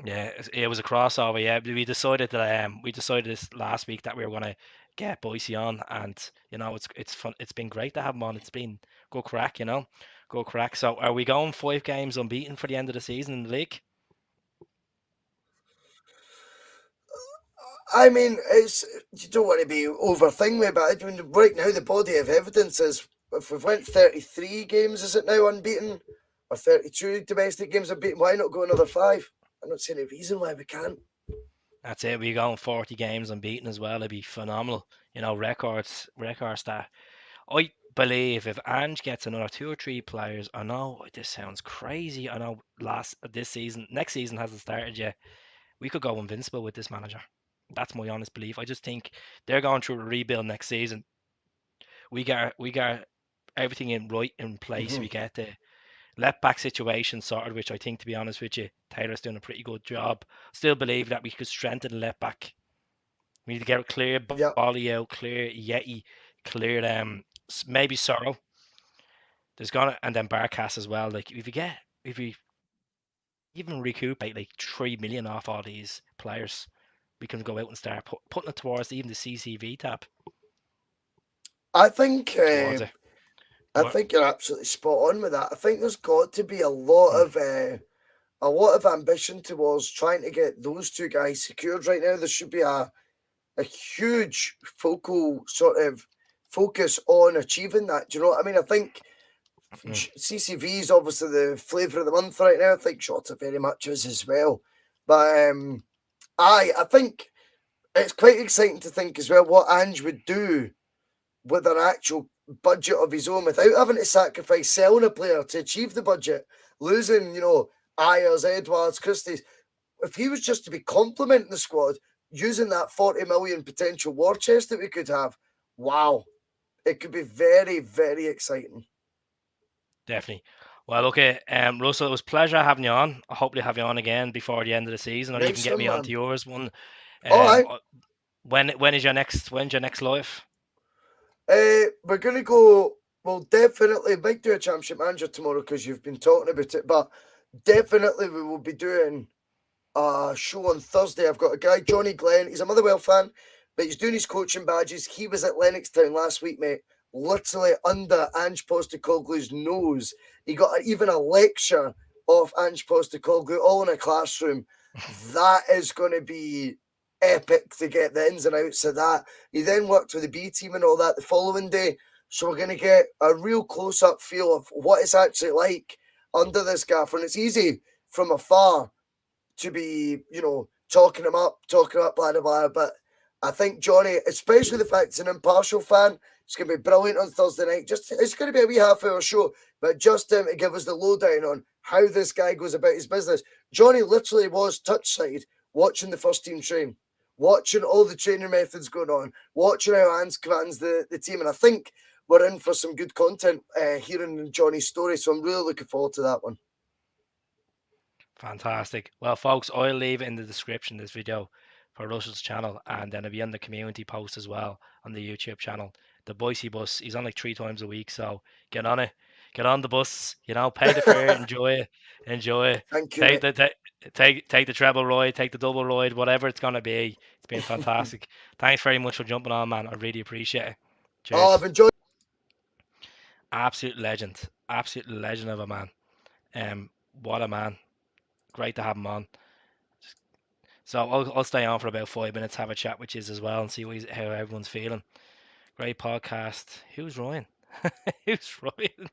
Yeah, it was a crossover. Yeah, we decided this last week that we were going to get Boise on, and it's fun. It's been great to have him on. It's been good crack, good crack. So, are we going 5 games unbeaten for the end of the season in the league? I mean, it's you don't want to be overthinking me, but I mean, right now the body of evidence is if we've went 33 games, is it now unbeaten, or 32 domestic games unbeaten? Why not go another five? I don't see any reason why we can't. That's it. We going 40 games unbeaten as well. It'd be phenomenal. Records that I believe if Ange gets another 2 or 3 players, I know this sounds crazy. I know next season hasn't started yet. We could go invincible with this manager. That's my honest belief. I just think they're going through a rebuild next season. We got everything in place. Hmm. We get the left back situation sorted, which I think, to be honest with you, Taylor's doing a pretty good job. Still believe that we could strengthen the left back. We need to get a clear Yeah, Bolly out, clear Yeti, clear maybe Sorrow. There's gonna and then Barcast as well. Like if we even recuperate like 3 million off all these players, we can go out and start putting it towards even the CCV tab I think towards it. I But think you're absolutely spot on with that. I think there's got to be a lot of ambition towards trying to get those two guys secured right now. There should be a huge focal sort of focus on achieving that. Do you know what I mean? I think mm, CCV is obviously the flavour of the month right now. I think Shota very much is as well. But I think it's quite exciting to think as well what Ange would do with an actual budget of his own without having to sacrifice selling a player to achieve the budget, losing, Ayers, Edwards, Christie's. If he was just to be complementing the squad, using that 40 million potential war chest that we could have, wow, it could be very, very exciting. definitely. Well, okay, Russell, it was a pleasure having you on. I hope to have you on again before the end of the season, or even Nice get one, me onto man. yours one. All Um, right. uh, when's your next live? We're going to go. We'll definitely might do a championship manager tomorrow because you've been talking about it, but definitely we will be doing show on Thursday. I've got a guy, Johnny Glenn. He's a Motherwell fan, but he's doing his coaching badges. He was at Lennoxtown last week, mate. Literally under Ange Postecoglou's nose. He got even a lecture of Ange Postecoglou, all in a classroom. That is going to be epic to get the ins and outs of that. He then worked with the B team and all that the following day. So we're going to get a real close up feel of what it's actually like under this gaffer. And it's easy from afar to be, talking him up, blah, blah, blah. But I think Johnny, especially the fact he's an impartial fan, it's going to be brilliant on Thursday night. Just It's going to be a wee half-hour show, but just to give us the lowdown on how this guy goes about his business. Johnny literally was touchside watching the first team train, watching all the training methods going on, watching how Ange commands the team. And I think we're in for some good content hearing Johnny's story. So I'm really looking forward to that one. Fantastic. Well, folks, I'll leave it in the description of this video for Russell's channel, and then it'll be on the community post as well on the YouTube channel. The Boise bus, he's on like 3 times a week, so get on it. Get on the bus, pay the fare, enjoy it, enjoy it. Thank you, Take mate. the take the treble ride, take the double ride, whatever it's gonna be. It's been fantastic. Thanks very much for jumping on, man. I really appreciate it. Oh, I've Cheers. enjoyed. Absolute legend of a man. What a man. Great to have him on. So I'll stay on for about 5 minutes, have a chat with you as well, and see how everyone's feeling. Great podcast. Who's Ryan? Who's Ryan?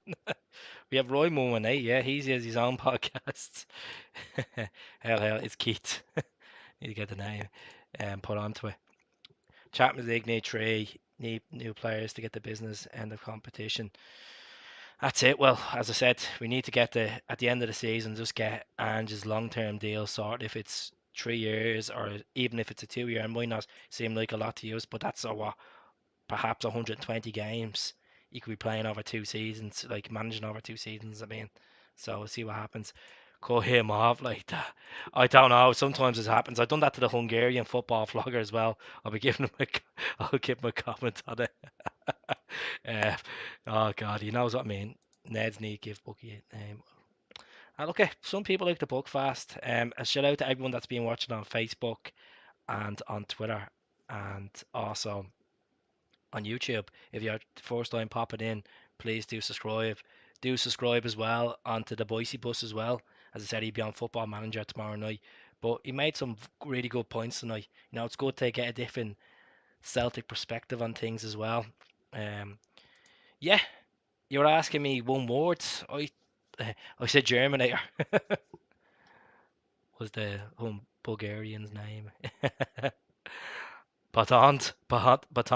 We have Roy Moon, eh? Yeah, he has his own podcast. Hell, it's Keith. Need to get the name and put onto it. Champions League need three, need new players to get the business end of competition. That's it. Well, as I said, we need to get at the end of the season, just get Ange's long-term deal sorted. If it's 3 years or even if it's a 2 year, it might not seem like a lot to use, but that's a what, perhaps 120 games you could be playing over 2 seasons, like managing over 2 seasons. I mean, so we'll see what happens. Cut him off like that. I don't know. Sometimes it happens. I've done that to the Hungarian football vlogger as well. I'll be giving him I'll give him a comment on it. Oh God, he knows what I mean. Ned's need give Bucky a name. And look, some people like the book fast. A shout out to everyone that's been watching on Facebook and on Twitter, and also on YouTube. If you're the first time popping in, please do subscribe. Do subscribe as well onto the BOYCE bus as well. As I said, he'd be on Football Manager tomorrow night. But he made some really good points tonight. It's good to get a different Celtic perspective on things as well. Um, yeah, you're asking me one word. I said Germinator was the Bulgarian's name. Batant.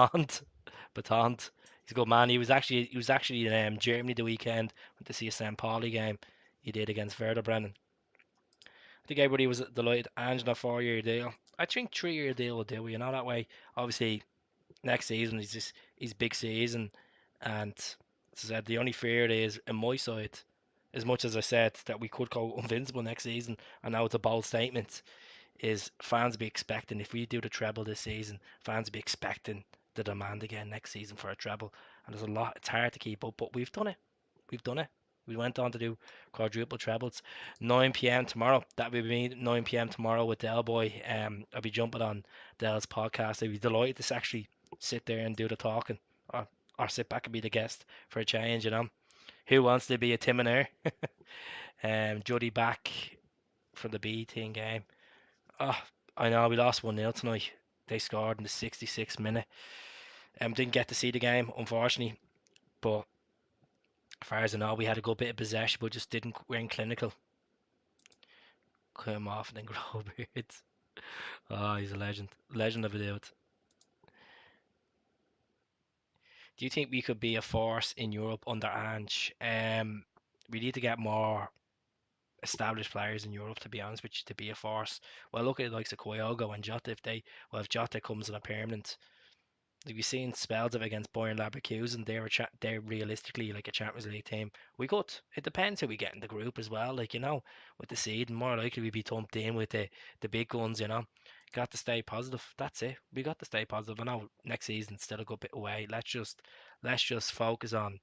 He's a good man. He was actually in Germany the weekend. Went to see a St. Pauli game. He did against Werder Bremen. I think everybody was delighted. Angela 4 year deal. I think 3 year deal will do. That way. Obviously, next season is just his big season, and as I said, the only fear is in my side. As much as I said that we could go invincible next season, I know it's a bold statement, is fans be expecting, if we do the treble this season, fans be expecting the demand again next season for a treble. And there's a lot, it's hard to keep up, but we've done it. We've done it. We went on to do quadruple trebles. 9 p.m. tomorrow. That will be me, 9 p.m. tomorrow with Del Boy. I'll be jumping on Del's podcast. I'd be delighted to actually sit there and do the talking, or sit back and be the guest for a change. Who wants to be a Timoner? Juddy back from the B team game. Oh, I know we lost 1-0 tonight. They scored in the 66th minute. Didn't get to see the game, unfortunately. But as far as I know, we had a good bit of possession, but just didn't weren't clinical. Come off and then grow beards. Oh, he's a legend. Legend of a dude. Do you think we could be a force in Europe under Ange? We need to get more established players in Europe, to be honest with you, to be a force. Well, look at the likes of Kyogo and Jota. If Jota comes in a permanent, like we've seen spells of against Bayern Leverkusen, they're realistically like a Champions League team. We could. It depends who we get in the group as well. Like with the seed, more likely we'd be thumped in with the big guns. Got to stay positive. That's it. We got to stay positive. I know next season still a good bit away. Let's just focus on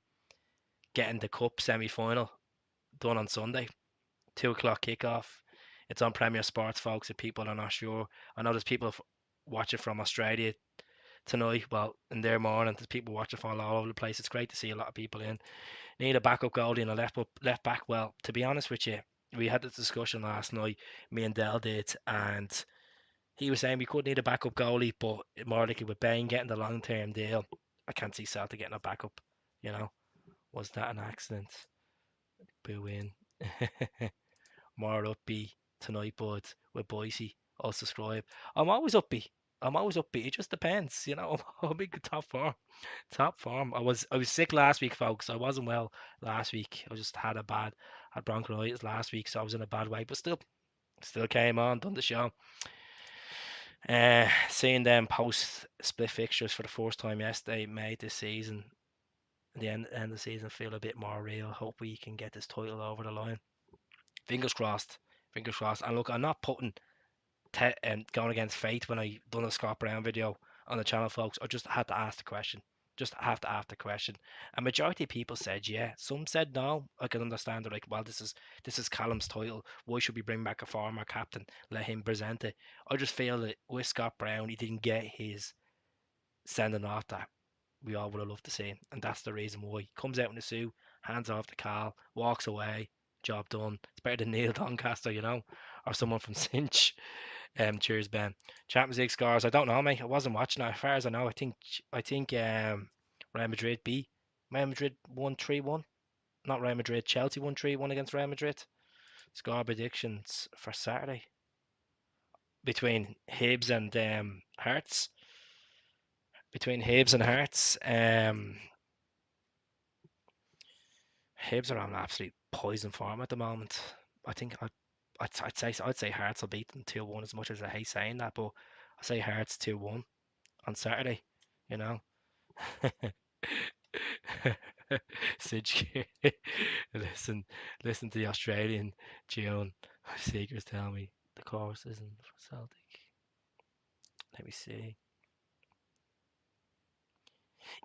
getting the cup semi final done on Sunday. 2 o'clock kickoff. It's on Premier Sports, folks. If people are not sure, I know there's people watching from Australia tonight. Well, in their morning, there's people watching from all over the place. It's great to see a lot of people in. Need a backup goalie and a left back. Well, to be honest with you, we had this discussion last night. Me and Dell did, and he was saying we could need a backup goalie, but more likely with Bain getting the long term deal, I can't see Celtic getting a backup. You know, was that an accident? Boo in. More upbeat tonight, bud, with Boise. I'll subscribe. I'm always upbeat. I'm always upbeat. It just depends, I'm in top form. Top form. I was sick last week, folks. I wasn't well last week. I just had bronchitis last week, so I was in a bad way. But still came on, done the show. Seeing them post split fixtures for the first time yesterday made this season, the end of the season, feel a bit more real. Hope we can get this title over the line. Fingers crossed. Fingers crossed. And look, I'm not putting going against fate when I done a Scott Brown video on the channel, folks. I just had to ask the question. Just have to ask the question. A majority of people said yeah. Some said no. I can understand. They're like, well, this is Callum's title. Why should we bring back a former captain? Let him present it. I just feel that with Scott Brown, he didn't get his sending off that we all would have loved to see, and that's the reason why. He comes out in a suit, hands off the Cal, walks away, job done. It's better than Neil Doncaster, or someone from Cinch. Cheers, Ben. Champions League scores. I don't know, mate. I wasn't watching it. As far as I know, I think Real Madrid B. Real Madrid won 3-1. Not Real Madrid. Chelsea won 3-1 against Real Madrid. Score predictions for Saturday between Hibs and Hearts. Between Hibs and Hearts. Hibs are on absolute poison form at the moment. I think I'd say Hearts will beat them 2-1 as much as I hate saying that, but I say Hearts 2-1 on Saturday. You know. Sidge, listen, listen to the Australian June. Seekers tell me the course isn't for Celtic. Let me see.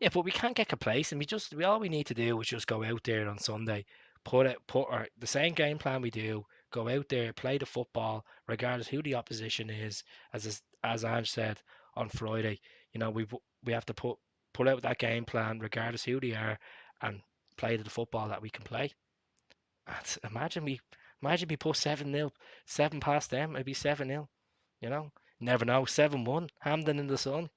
Yeah, but we can't get complacent. We all we need to do is just go out there on Sunday, put our the same game plan we do. Go out there, play the football, regardless who the opposition is. As Ange said on Friday, we have to put out that game plan, regardless who they are, and play the football that we can play. And imagine we put 7-0, seven past them. It'd be 7-0. You know, never know. 7-1. Hamden in the sun.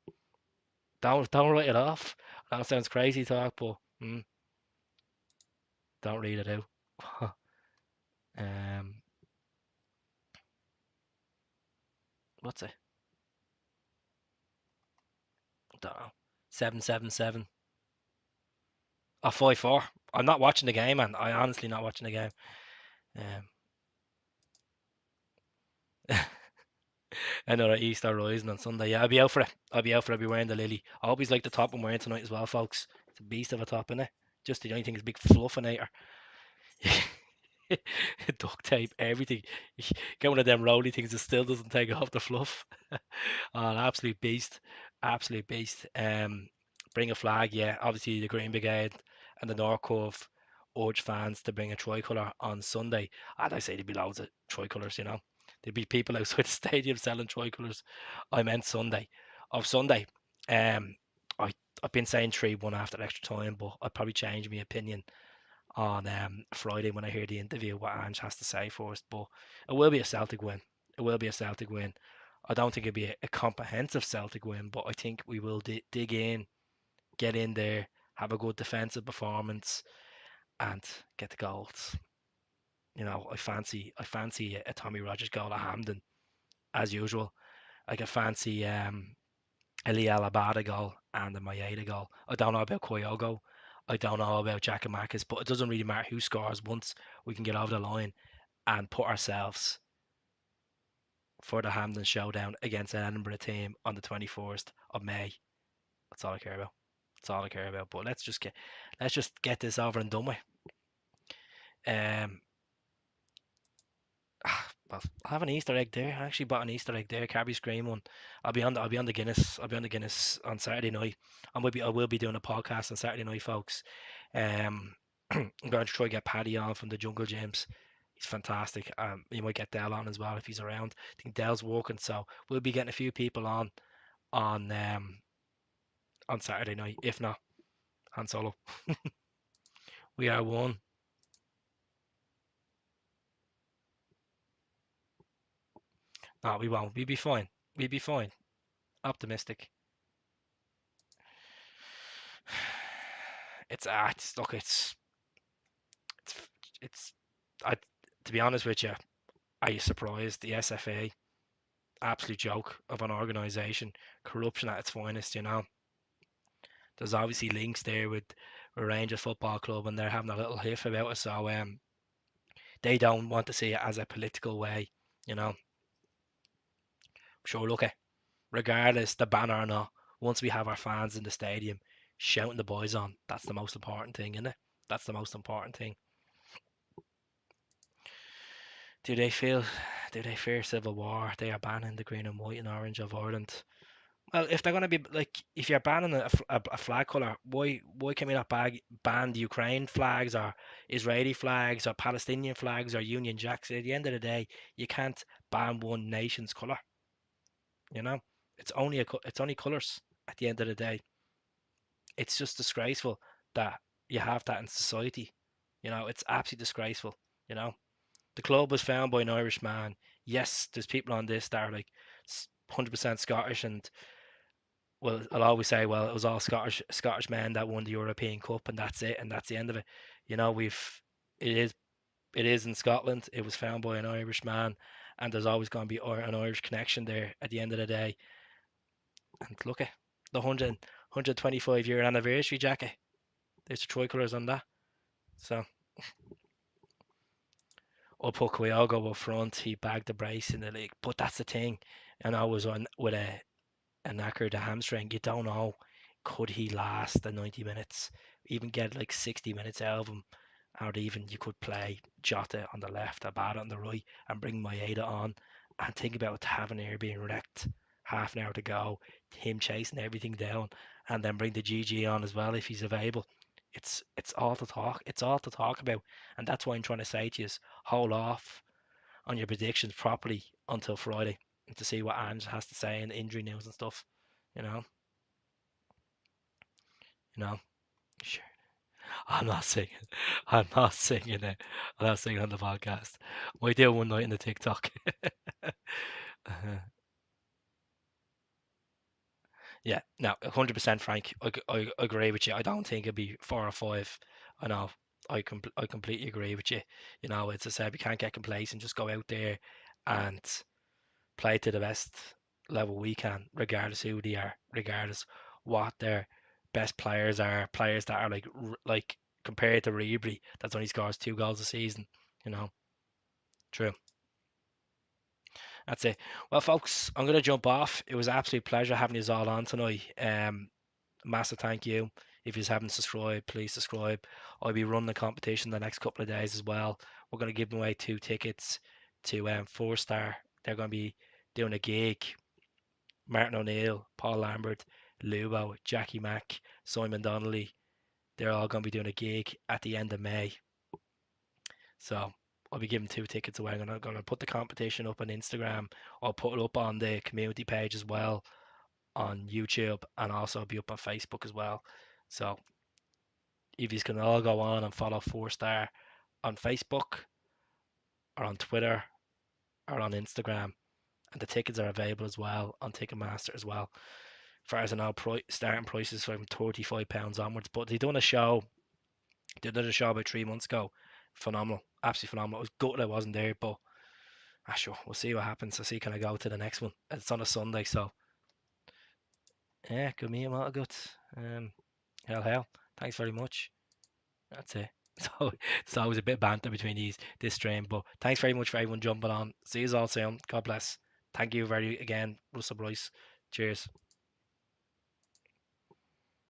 Don't write it off. That sounds crazy talk, but don't read it out. um, what's it? Don't know. 7-7-7. Oh, 5-4. I'm not watching the game, man. I honestly not watching the game. Um, Another Easter Rising on Sunday. Yeah, I'll be out for it. I'll be out for it. I'll be wearing the lily. I hope he's like the top I'm wearing tonight as well, folks. It's a beast of a top, innit? Just the only thing is big fluffinator. Duct tape, everything. Get one of them rolly things that still doesn't take off the fluff. Oh, an absolute beast. Absolute beast. Bring a flag, yeah. Obviously the Green Brigade and the North Cove urge fans to bring a tricolour on Sunday. And I say there'd be loads of tricolours. There'd be people outside the stadium selling tricolours. I meant Sunday. Of Sunday. Um I I've been saying 3-1 after extra time, but I'd probably change my opinion on Friday when I hear the interview what Ange has to say for us. But it will be a Celtic win. It will be a Celtic win. I don't think it'll be a comprehensive Celtic win, but I think we will dig in, get in there, have a good defensive performance, and get the goals. I fancy a Tommy Rogers goal at Hampden as usual. I can fancy a Lee Alabada goal and a Maeda goal. I don't know about Kyogo. I don't know about Giakoumakis, but it doesn't really matter who scores once we can get over the line and put ourselves for the Hampden showdown against an Edinburgh team on the 21st of May. That's all I care about. That's all I care about. But let's just get this over and done with. Um, well, I have an Easter egg there. I actually bought an Easter egg there, Carby's Green one. I'll be on the Guinness. I'll be on the Guinness on Saturday night. I will be doing a podcast on Saturday night, folks. I'm going to try to get Paddy on from the Jungle Gyms. He's fantastic. You might get Dell on as well if he's around. I think Dell's working, so we'll be getting a few people on on Saturday night. If not, Han Solo. We are one. No, we won't. We'll be fine. We'll be fine. Optimistic. It's look, it's it's. I To be honest with you, are you surprised? The SFA, absolute joke of an organisation, corruption at its finest. There's obviously links there with Rangers Football Club, and they're having a little hiff about it. So they don't want to see it as a political way. You know, sure. Look, regardless the banner or not, once we have our fans in the stadium shouting the boys on, that's the most important thing, isn't it? That's the most important thing. Do they feel? Do they fear civil war? They are banning the green and white and orange of Ireland. Well, if they're going to be like, if you're banning a flag color, why can we not ban the Ukraine flags or Israeli flags or Palestinian flags or Union Jacks? At the end of the day, you can't ban one nation's color. You know, it's only colors. At the end of the day, it's just disgraceful that you have that in society. It's absolutely disgraceful. You know, the club was founded by an Irish man. Yes, there's people on this that are like 100% Scottish, and well, I'll always say, well, it was all Scottish men that won the European Cup, and that's it, and that's the end of it. It is it is in Scotland. It was founded by an Irish man, and there's always going to be an Irish connection there at the end of the day. And look at the 125-year anniversary jacket. There's the tricolours on that. So I put Kyogo up front. He bagged the brace in the league. But that's the thing. And I was on with a knackered hamstring. You don't know. Could he last the 90 minutes? Even get like 60 minutes out of him. Or even you could play Jota on the left, Abada on the right, and bring Maeda on. And think about Tavernier being wrecked. Half an hour to go. Him chasing everything down. And then bring the GG on as well if he's available. It's all to talk. It's all to talk about. And that's why I'm trying to say to you is hold off on your predictions properly until Friday to see what Ange has to say in injury news and stuff. You know, you know. Sure. I'm not singing. I'm not singing it. I'm not singing on the podcast. We do one night in the TikTok. Yeah, no, 100% Frank. I agree with you. I don't think it'd be 4 or 5. I know. I completely agree with you. You know, it's a said we can't get complacent. Just go out there and play to the best level we can, regardless who they are, regardless what their best players are. Players that are like compared to Ribery, that's only scores 2 goals a season. You know, true. That's it. Well, folks, I'm gonna jump off. It was an absolute pleasure having you all on tonight. Massive thank you. If you haven't subscribed, please subscribe. I'll be running the competition the next couple of days as well. We're going to give away 2 tickets to 4 Star. They're going to be doing a gig. Martin O'Neill, Paul Lambert, Lubo, Jackie Mack, Simon Donnelly. They're all going to be doing a gig at the end of May. So I'll be giving 2 tickets away. I'm going to put the competition up on Instagram. I'll put it up on the community page as well on YouTube, and also be up on Facebook as well. So if you can all go on and follow 4 Star on Facebook or on Twitter or on Instagram, and the tickets are available as well on Ticketmaster as well. Far as I know, starting prices from £35 onwards. But they done a show. They did a show about 3 months ago. Phenomenal, absolutely phenomenal. It was good I wasn't there, but sure, we'll see what happens. I see can I go to the next one. It's on a Sunday, so yeah, good meeting, lot of good. Um, hell. Thanks very much. That's it. So it's always a bit of banter between this stream. But thanks very much for everyone jumping on. See you all soon. God bless. Thank you very again, Russell Bryce. Cheers.